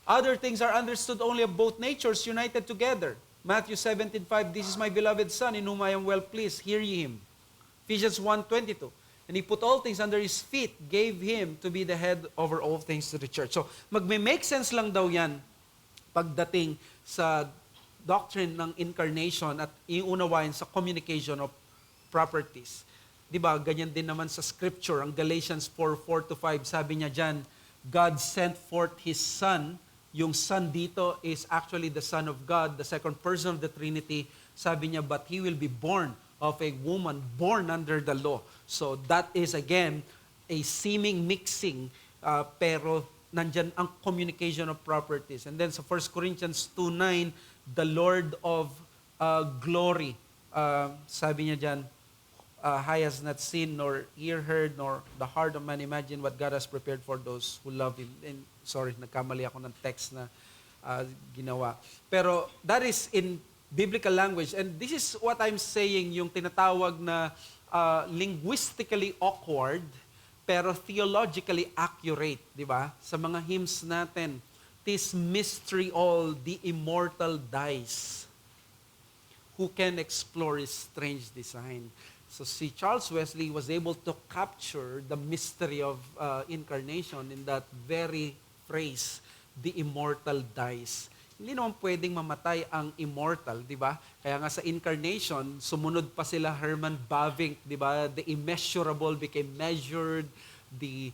other things are understood only of both natures united together. Matthew 17:5, this is my beloved Son, in whom I am well pleased. Hear ye Him. Ephesians 1:22, and He put all things under His feet, gave Him to be the head over all things to the church. So, magme-make sense lang daw yan pagdating sa doctrine ng incarnation at iunawain sa communication of properties. Di ba, ganyan din naman sa scripture, ang Galatians 4:4-5, sabi niya dyan, God sent forth His Son. Yung Son dito is actually the Son of God, the second person of the Trinity. Sabi niya, but He will be born of a woman born under the law. So that is again, a seeming mixing, pero nandyan ang communication of properties. And then sa 1 Corinthians 2:9, the Lord of glory, sabi niya dyan, eye has not seen, nor ear heard, nor the heart of man imagine what God has prepared for those who love Him. And sorry, nagkamali ako ng text na ginawa. Pero that is in biblical language. And this is what I'm saying, yung tinatawag na linguistically awkward, pero theologically accurate, di ba? Sa mga hymns natin, this mystery all, the immortal dies. Who can explore His strange design? So si Charles Wesley was able to capture the mystery of incarnation in that very phrase, the immortal dies. Hindi naman pwedeng mamatay ang immortal, di ba? Kaya nga sa incarnation, sumunod pa sila Herman Bavinck, di ba? The immeasurable became measured, the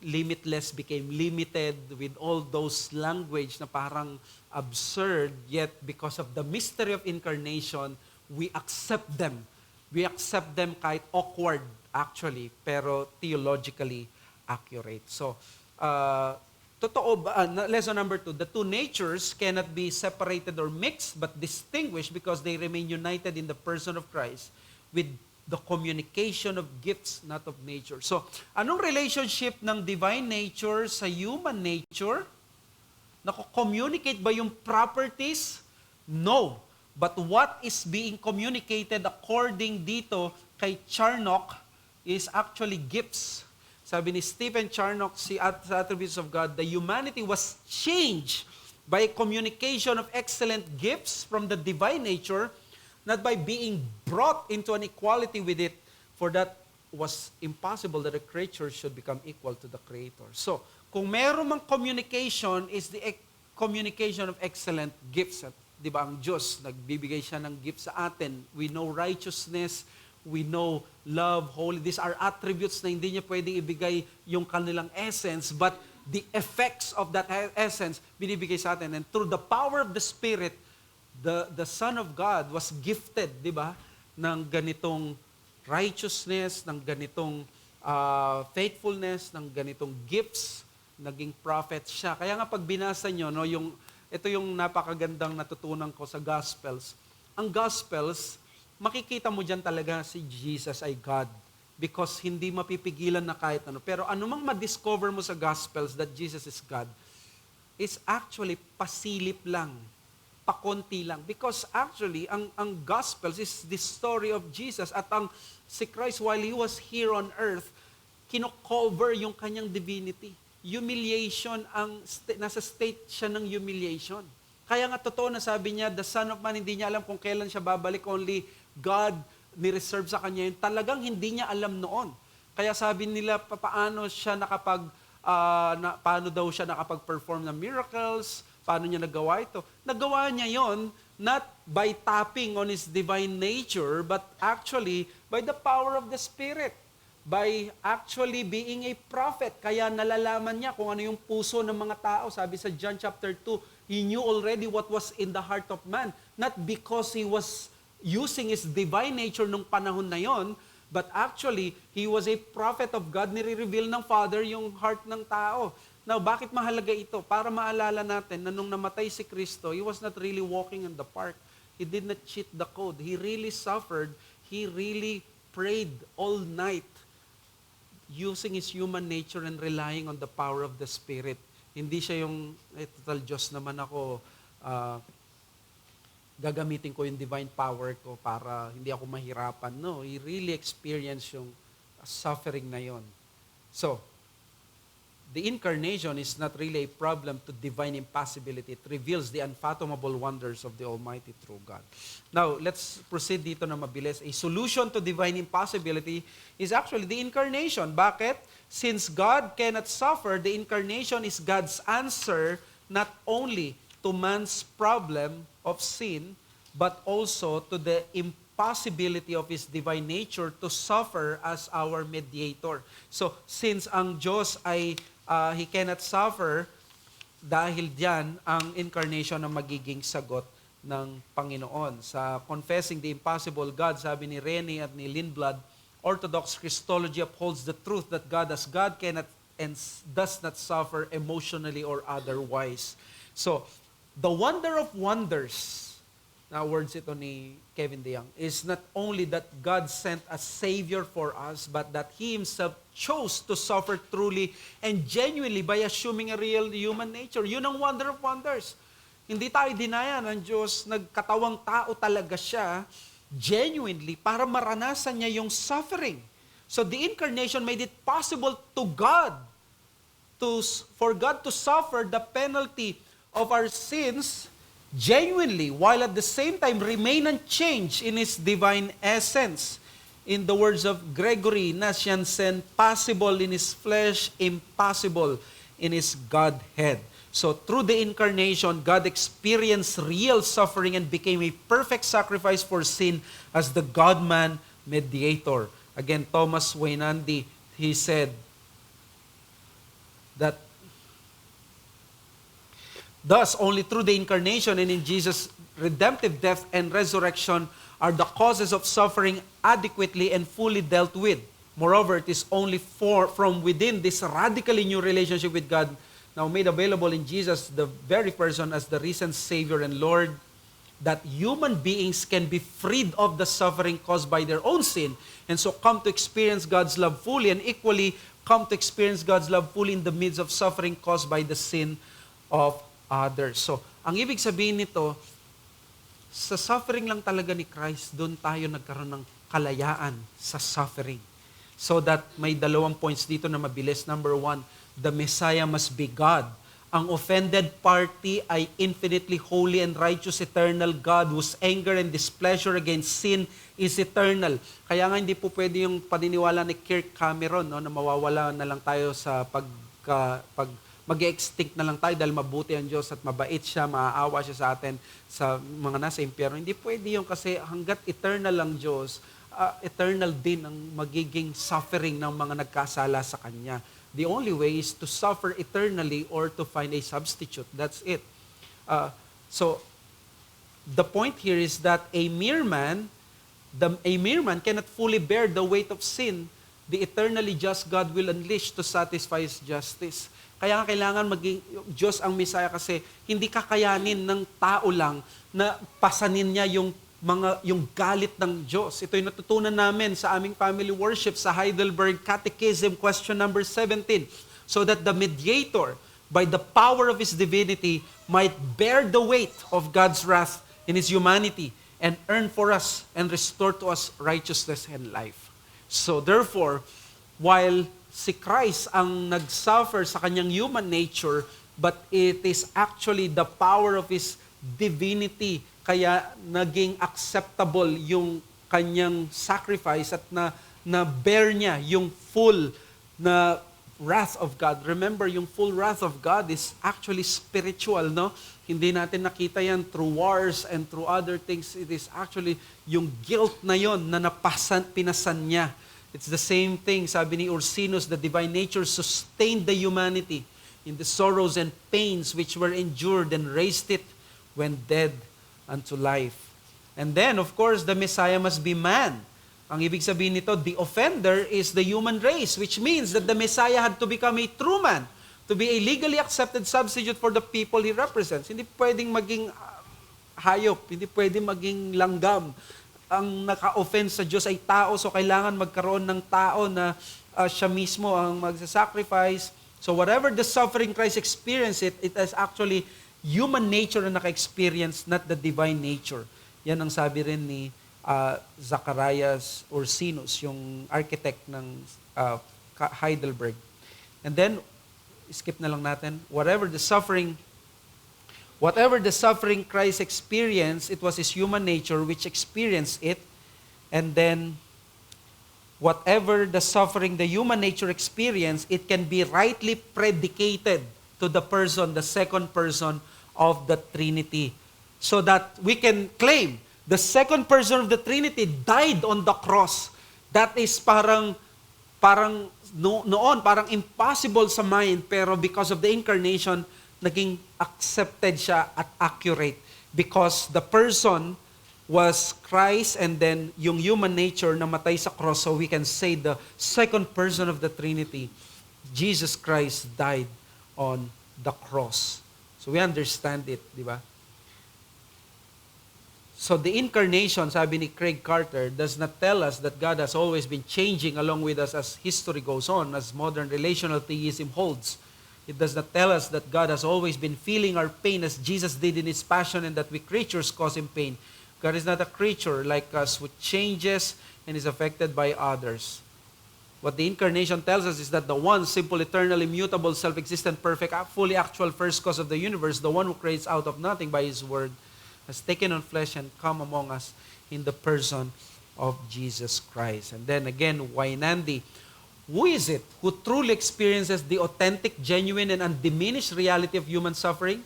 limitless became limited, with all those language na parang absurd, yet because of the mystery of incarnation, we accept them. We accept them kahit awkward actually, pero theologically accurate. So, totoo ba, lesson number 2, the two natures cannot be separated or mixed, but distinguished because they remain united in the person of Christ with the communication of gifts, not of nature. So, anong relationship ng divine nature sa human nature? Nako-communicate ba yung properties? No. But what is being communicated according dito kay Charnock is actually gifts. Sabi ni Stephen Charnock sa Attributes of God, the humanity was changed by communication of excellent gifts from the divine nature, not by being brought into an equality with it, for that was impossible that a creature should become equal to the Creator. So, kung meron mang communication, is the communication of excellent gifts. At di ba ang Diyos, nagbibigay siya ng gift sa atin. We know righteousness, we know love, holy. These are attributes na hindi niya pwedeng ibigay yung kanilang essence, but the effects of that essence, binibigay sa atin. And through the power of the Spirit, the Son of God was gifted, di ba, ng ganitong righteousness, ng ganitong faithfulness, ng ganitong gifts, naging prophet siya. Kaya nga pag binasa nyo, no, ito yung napakagandang natutunan ko sa Gospels. Ang Gospels, makikita mo dyan talaga si Jesus ay God. Because hindi mapipigilan na kahit ano. Pero anumang ma-discover mo sa Gospels that Jesus is God, is actually pasilip lang. Pakonti lang. Because actually, ang Gospels is the story of Jesus. At si Christ, while He was here on earth, kino-cover yung kanyang divinity. Humiliation, nasa state siya ng humiliation. Kaya nga totoo na sabi niya, the Son of Man, hindi niya alam kung kailan siya babalik, only God ni-reserve sa kanya yun. Talagang hindi niya alam noon. Kaya sabi nila, paano daw siya nakapag-perform ng miracles, paano niya nagawa ito. Nagawa niya yon not by tapping on His divine nature, but actually by the power of the Spirit. By actually being a prophet. Kaya nalalaman niya kung ano yung puso ng mga tao. Sabi sa John chapter 2, He knew already what was in the heart of man. Not because He was using His divine nature nung panahon na yon, but actually, He was a prophet of God. Nire-reveal ng Father yung heart ng tao. Now, bakit mahalaga ito? Para maalala natin na nung namatay si Kristo, He was not really walking in the park. He did not cheat the code. He really suffered. He really prayed all night, using His human nature and relying on the power of the Spirit. Hindi siya yung, total Diyos naman ako, gagamitin ko yung divine power ko para hindi ako mahirapan. No, He really experienced yung suffering na yon. So, the incarnation is not really a problem to divine impossibility. It reveals the unfathomable wonders of the Almighty true God. Now, let's proceed dito na mabilis. A solution to divine impossibility is actually the incarnation. Bakit? Since God cannot suffer, the incarnation is God's answer not only to man's problem of sin, but also to the impossibility of His divine nature to suffer as our mediator. So, since ang Diyos ay He cannot suffer, dahil diyan ang incarnation ang magiging sagot ng Panginoon. Sa Confessing the Impossible God, sabi ni Rene at ni Lindblad, Orthodox Christology upholds the truth that God as God cannot and does not suffer emotionally or otherwise. So, the wonder of wonders, na words ito ni Kevin DeYoung, is not only that God sent a Savior for us, but that He Himself chose to suffer truly and genuinely by assuming a real human nature. Yun ang wonder of wonders. Hindi tayo dinaya ng Diyos, nagkatawang tao talaga siya, genuinely, para maranasan niya yung suffering. So the incarnation made it possible to God, for God to suffer the penalty of our sins genuinely, while at the same time remain unchanged in His divine essence. In the words of Gregory Nazianzen, possible in His flesh, impossible in His Godhead. So through the incarnation, God experienced real suffering and became a perfect sacrifice for sin as the God-man mediator. Again, Thomas Wainandi, he said that thus, only through the incarnation and in Jesus' redemptive death and resurrection are the causes of suffering adequately and fully dealt with. Moreover, it is only from within this radically new relationship with God, now made available in Jesus, the very person as the risen Savior and Lord, that human beings can be freed of the suffering caused by their own sin, and so come to experience God's love fully, and equally come to experience God's love fully in the midst of suffering caused by the sin of others. So, ang ibig sabihin nito, sa suffering lang talaga ni Christ, doon tayo nagkaroon ng kalayaan sa suffering. So that may dalawang points dito na mabilis. Number one, the Messiah must be God. Ang offended party ay infinitely holy and righteous eternal God whose anger and displeasure against sin is eternal. Kaya nga hindi po pwede yung paniniwala ni Kirk Cameron, no, na mawawala na lang tayo sa mag-extinct na lang tayo dahil mabuti ang Diyos at mabait siya, maaawa siya sa atin sa mga nasa impyerno. Hindi pwede yun kasi hanggat eternal ang Diyos, eternal din ang magiging suffering ng mga nagkasala sa Kanya. The only way is to suffer eternally or to find a substitute. That's it. So, the point here is that a mere man cannot fully bear the weight of sin the eternally just God will unleash to satisfy His justice. Kaya nga kailangan maging Diyos ang Messiah kasi hindi kakayanin ng tao lang na pasanin niya yung galit ng Diyos. Ito yung natutunan namin sa aming family worship sa Heidelberg Catechism, question number 17. So that the mediator, by the power of His divinity, might bear the weight of God's wrath in His humanity and earn for us and restore to us righteousness and life. So therefore, while si Christ ang nag-suffer sa kanyang human nature, but it is actually the power of His divinity kaya naging acceptable yung kanyang sacrifice at na bear niya yung full na wrath of God. Remember, yung full wrath of God is actually spiritual, no? Hindi natin nakita yan through wars and through other things. It is actually yung guilt na yon na pinasan niya. It's the same thing, sabi ni Ursinus, the divine nature sustained the humanity in the sorrows and pains which were endured and raised it when dead unto life. And then, of course, the Messiah must be man. Ang ibig sabihin nito, the offender is the human race, which means that the Messiah had to become a true man, to be a legally accepted substitute for the people He represents. Hindi pwedeng maging hayop, hindi pwedeng maging langgam. Ang naka-offend sa Diyos ay tao, so kailangan magkaroon ng tao na siya mismo ang magsasacrifice. So whatever the suffering Christ experienced, it is actually human nature na naka-experience, not the divine nature. Yan ang sabi rin ni Zacharias Ursinus, yung architect ng Heidelberg. And then, skip na lang natin, whatever the suffering Christ experienced, it was His human nature which experienced it. And then, whatever the suffering the human nature experienced, it can be rightly predicated to the person, the second person of the Trinity. So that we can claim The second person of the Trinity died on the cross. That is parang noon, parang impossible sa mind, pero because of the incarnation, naging accepted siya at accurate. Because the person was Christ and then yung human nature namatay sa cross, so we can say the second person of the Trinity, Jesus Christ, died on the cross. So we understand it, di ba? So the incarnation, sabi ni Craig Carter, does not tell us that God has always been changing along with us as history goes on, as modern relational theism holds. It does not tell us that God has always been feeling our pain as Jesus did in His passion and that we creatures cause Him pain. God is not a creature like us who changes and is affected by others. What the incarnation tells us is that the one simple, eternal, immutable, self-existent, perfect, fully actual first cause of the universe, the one who creates out of nothing by His word, has taken on flesh and come among us in the person of Jesus Christ. And then again, Wainandi, who is it who truly experiences the authentic, genuine, and undiminished reality of human suffering?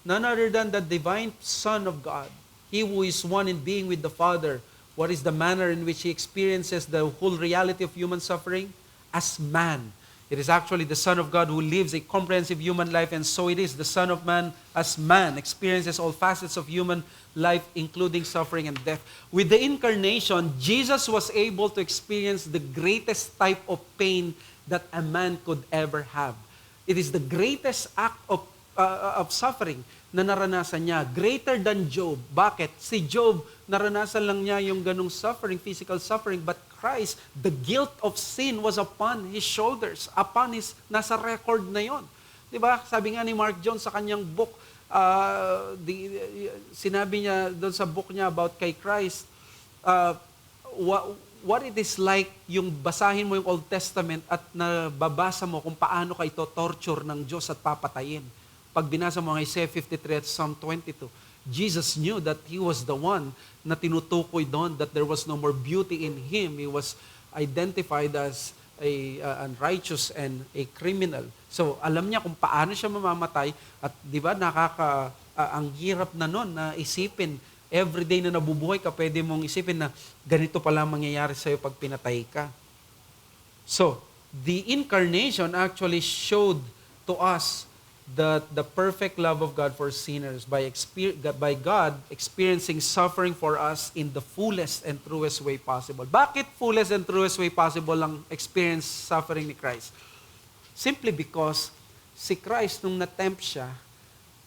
None other than the divine Son of God, He who is one in being with the Father. What is the manner in which He experiences the whole reality of human suffering? As man. It is actually the Son of God who lives a comprehensive human life, and so it is the Son of Man as man experiences all facets of human life, including suffering and death. With the incarnation, Jesus was able to experience the greatest type of pain that a man could ever have. It is the greatest act of suffering na naranasan niya, greater than Job. Bakit? Si Job, naranasan lang niya yung ganung suffering, physical suffering, but Christ, the guilt of sin was upon His shoulders, upon His, nasa record na yon. Diba? Sabi nga ni Mark Jones sa kanyang book, sinabi niya doon sa book niya about kay Christ, what it is like yung basahin mo yung Old Testament at nababasa mo kung paano ka ito torture ng Diyos at papatayin. Pag binasa mo ang Isaiah 53 at Psalm 22, Jesus knew that He was the one na tinutukoy doon, that there was no more beauty in Him. He was identified as unrighteous and a criminal. So, alam niya kung paano siya mamamatay at di ba ang hirap na nun na isipin, everyday na nabubuhay ka, pwede mong isipin na ganito pala mangyayari sa'yo pag pinatay ka. So, the incarnation actually showed to us the perfect love of God for sinners by God experiencing suffering for us in the fullest and truest way possible. Bakit fullest and truest way possible ang experience suffering ni Christ? Simply because si Christ, nung natempt siya,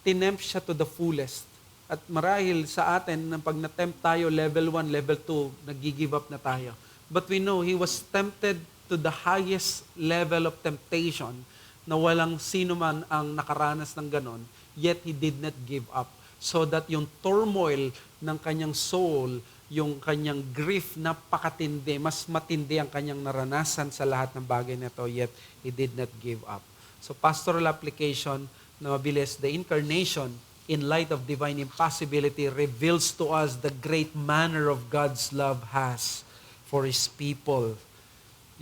tinempt siya to the fullest. At marahil sa atin, pag natempt tayo, level 1, level 2, nag-give up na tayo. But we know He was tempted to the highest level of temptation na walang sino man ang nakaranas ng ganon, yet He did not give up. So that yung turmoil ng kanyang soul, yung kanyang grief, napakatindi, mas matindi ang kanyang naranasan sa lahat ng bagay na ito, yet He did not give up. So pastoral application na mabilis, the incarnation in light of divine impossibility reveals to us the great manner of God's love has for His people.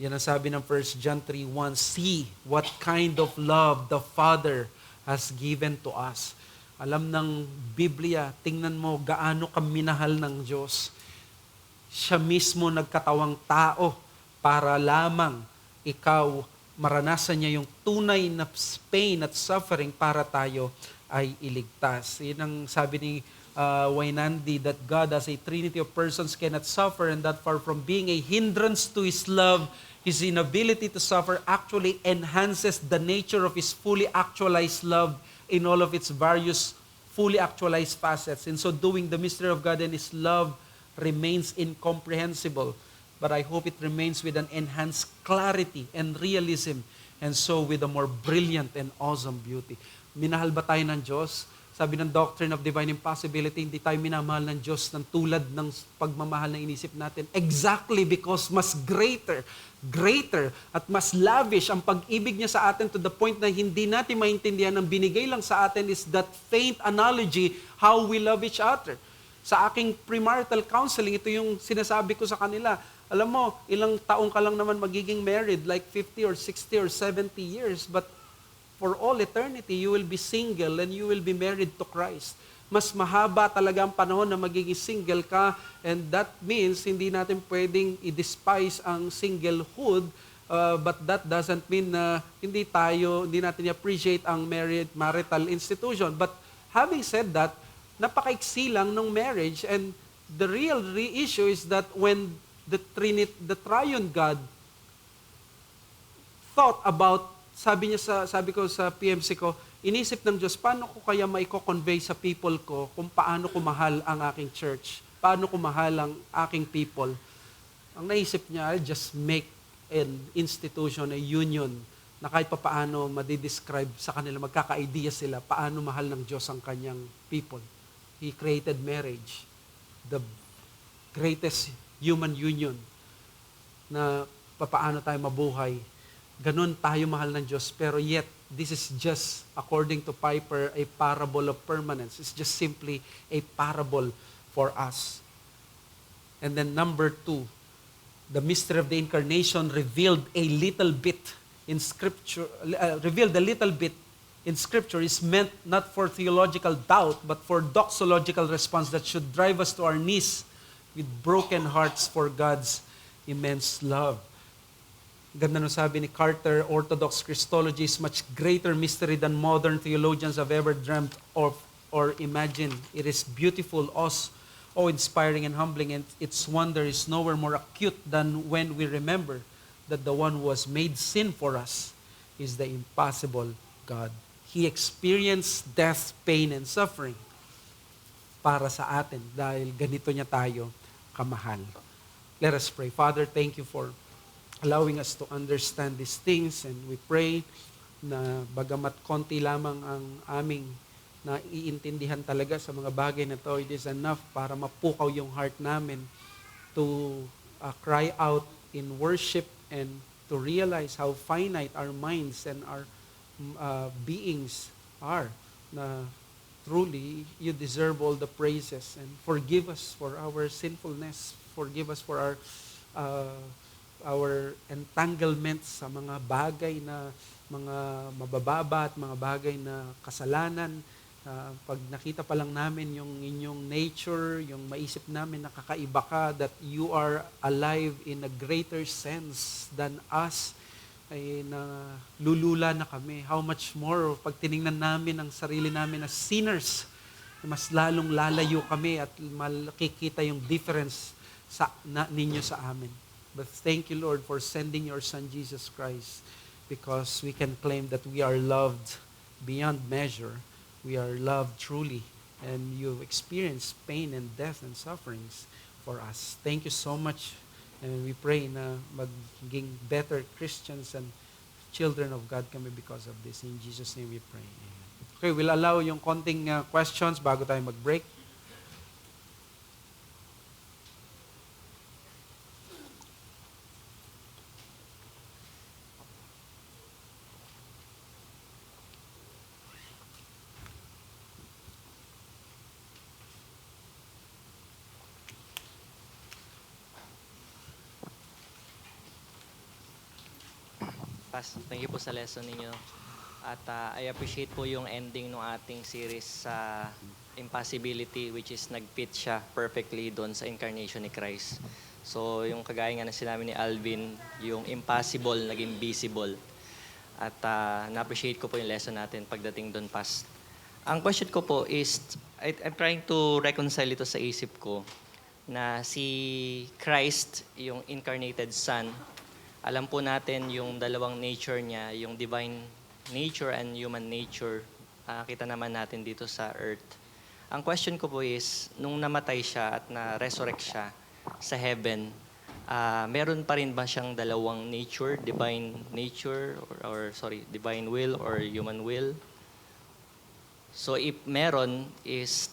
Yan ang sabi ng 1 John 3:1, see what kind of love the Father has given to us. Alam ng Biblia, tingnan mo gaano ka minahal ng Diyos. Siya mismo nagkatawang tao para lamang ikaw maranasan niya yung tunay na pain at suffering para tayo ay iligtas. Yan ang sabi ni Wainandi, that God as a trinity of persons cannot suffer, and that far from being a hindrance to His love, His inability to suffer actually enhances the nature of His fully actualized love in all of its various fully actualized facets. In so doing, the mystery of God and His love remains incomprehensible, but I hope it remains with an enhanced clarity and realism, and so with a more brilliant and awesome beauty. Minahal ba tayo ng Diyos? Sabi ng Doctrine of Divine Impossibility, hindi tayo minamahal ng Diyos ng tulad ng pagmamahal na inisip natin. Exactly because mas greater at mas lavish ang pag-ibig niya sa atin to the point na hindi natin maintindihan, ang binigay lang sa atin is that faint analogy how we love each other. Sa aking premarital counseling, ito yung sinasabi ko sa kanila. Alam mo, ilang taong ka lang naman magiging married, like 50 or 60 or 70 years, but for all eternity, you will be single and you will be married to Christ. mas mahaba talaga ang panahon na magiging single ka, and that means hindi natin pwedeng i-despise ang singlehood, but that doesn't mean na hindi natin appreciate ang marital institution. But having said that, napakaiksi lang ng marriage, and the real issue is that when the triune God thought about, sabi ko sa PMC ko, inisip ng Diyos, paano ko kaya maiko-convey sa people ko kung paano ko mahal ang aking church? Paano ko mahal ang aking people? Ang naisip niya, I'll just make an institution, a union, na kahit paano madidescribe sa kanila, magkaka-idea sila, paano mahal ng Diyos ang kanyang people. He created marriage, the greatest human union, na paano tayo mabuhay. Ganun tayo mahal ng Diyos, pero yet, this is just, according to Piper, a parable of permanence. It's just simply a parable for us. And then number 2, the mystery of the incarnation revealed a little bit in Scripture, is meant not for theological doubt, but for doxological response that should drive us to our knees with broken hearts for God's immense love. Ganda nung sabi ni Carter, Orthodox Christology is much greater mystery than modern theologians have ever dreamt of or imagined. It is beautiful, awe-inspiring, and humbling, and its wonder is nowhere more acute than when we remember that the one who was made sin for us is the impossible God. He experienced death, pain, and suffering para sa atin dahil ganito niya tayo kamahal. Let us pray. Father, thank you for allowing us to understand these things, and we pray na bagamat konti lamang ang aming naiintindihan talaga sa mga bagay na to, it is enough para mapukaw yung heart namin to cry out in worship and to realize how finite our minds and our beings are, na truly you deserve all the praises, and forgive us for our sinfulness, forgive us for our entanglements sa mga bagay na mga mabababa at mga bagay na kasalanan. Pag nakita pa lang namin yung inyong nature, yung maisip namin na kakaiba ka, that you are alive in a greater sense than us, ay na lulula na kami. How much more pag tiningnan namin ang sarili namin as sinners, mas lalong lalayo kami at makikita yung difference ninyo sa amin. But thank you, Lord, for sending your Son, Jesus Christ, because we can claim that we are loved beyond measure. We are loved truly, and you've experienced pain and death and sufferings for us. Thank you so much, and we pray na maging better Christians and children of God kami because of this. In Jesus' name we pray. Amen. Okay, we'll allow yung konting questions bago tayo mag-break.
Thank you po sa lesson ninyo. At I appreciate po yung ending ng ating series sa impossibility, which is nag-fit siya perfectly doon sa incarnation ni Christ. So yung kagaya nga na sinabi ni Alvin, yung impossible naging visible. At na-appreciate ko po yung lesson natin pagdating doon past. Ang question ko po is, I'm trying to reconcile ito sa isip ko, na si Christ, yung incarnated Son, alam po natin yung dalawang nature niya, yung divine nature and human nature. Kita naman natin dito sa earth. Ang question ko po is, nung namatay siya at na-resurrect siya sa heaven, meron pa rin ba siyang dalawang nature, divine nature, divine will or human will? So if meron, is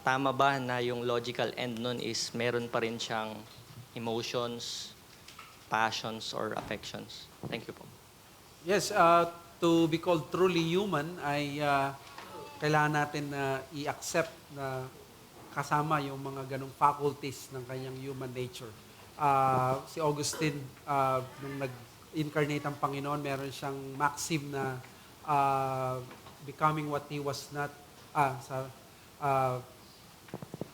tama ba na yung logical end nun is meron pa rin siyang emotions, passions, or affections? Thank you po.
Yes, to be called truly human ay kailangan natin na i-accept na kasama yung mga ganong faculties ng kanyang human nature. Si Augustine, nung nag-incarnate ang Panginoon, meron siyang maxim na becoming what he was not, uh,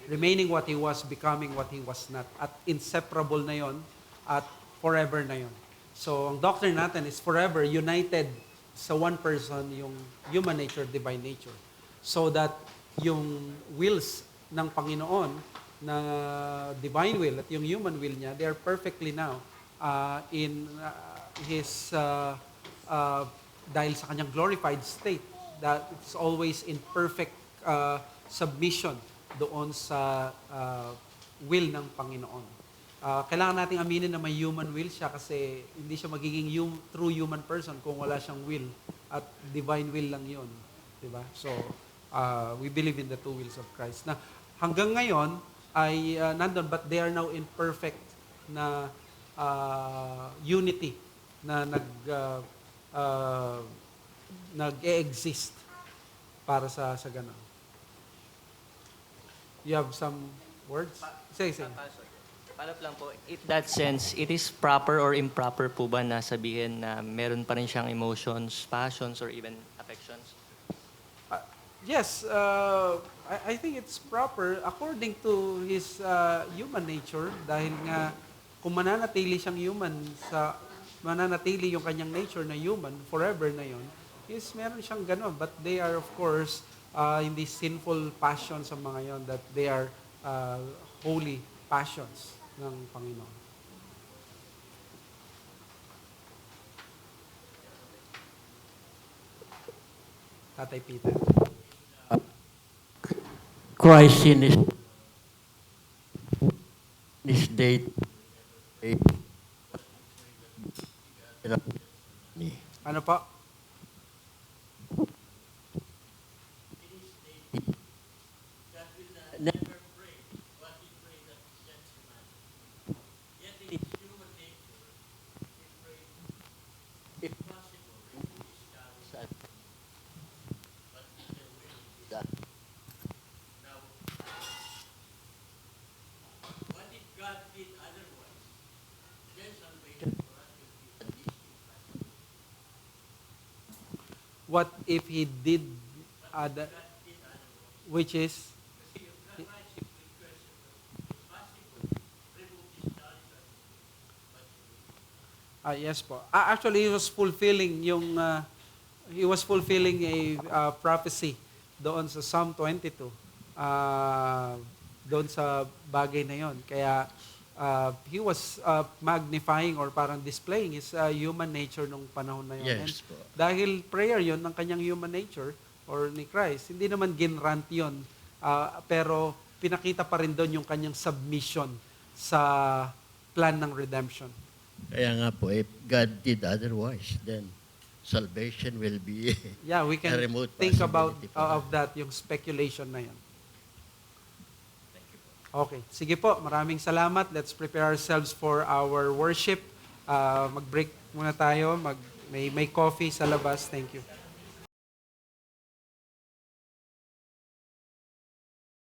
remaining what He was, becoming what He was not. At inseparable na yon at forever na yon. So, ang doctrine natin is forever united sa one person, yung human nature, divine nature. So that yung wills ng Panginoon na divine will at yung human will niya, they are perfectly now in His, dahil sa kanyang glorified state, that it's always in perfect submission doon sa will ng Panginoon. Kailangan nating aminin na may human will siya kasi hindi siya magiging true human person kung wala siyang will at divine will lang yun. Diba? So, we believe in the two wills of Christ. Na hanggang ngayon ay nandun, but they are now in perfect na unity na nag-e-exist para sa ganun. You have some words? Say.
Palap lang po, in that sense, it is proper or improper po ba na sabihin na meron pa rin siyang emotions, passions, or even affections?
Yes, I think it's proper according to his human nature dahil nga kung mananatili siyang human mananatili yung kanyang nature na human forever na yon, is meron siyang gano'n, but they are of course hindi sinful passions sa mga yon, that they are holy passions ng Panginoon. Tatay Peter.
Christ in this date.
Ano pa?
Never pray what he prayed that is gentleman. Yet in his human nature, he prayed, if possible, remove his child. But in the will of God. Now, what if God did otherwise? Then salvation for us will be at least impossible.
What if he did other, which is yes po. Actually, he was fulfilling a prophecy doon sa Psalm 22. Doon sa bagay na yon. Kaya he was magnifying or parang displaying his human nature nung panahon na yon.
Yes po.
Dahil prayer yon ng kanyang human nature or ni Christ, hindi naman ginrant yon. Pero pinakita pa rin doon yung kanyang submission sa plan ng redemption.
Kaya nga po, if God did otherwise, then salvation will be
Yeah, we can
a remote
think about
possibility for
of that, yung speculation na yan. Okay, sige po, maraming salamat. Let's prepare ourselves for our worship. Mag-break muna tayo, may coffee sa labas. Thank you.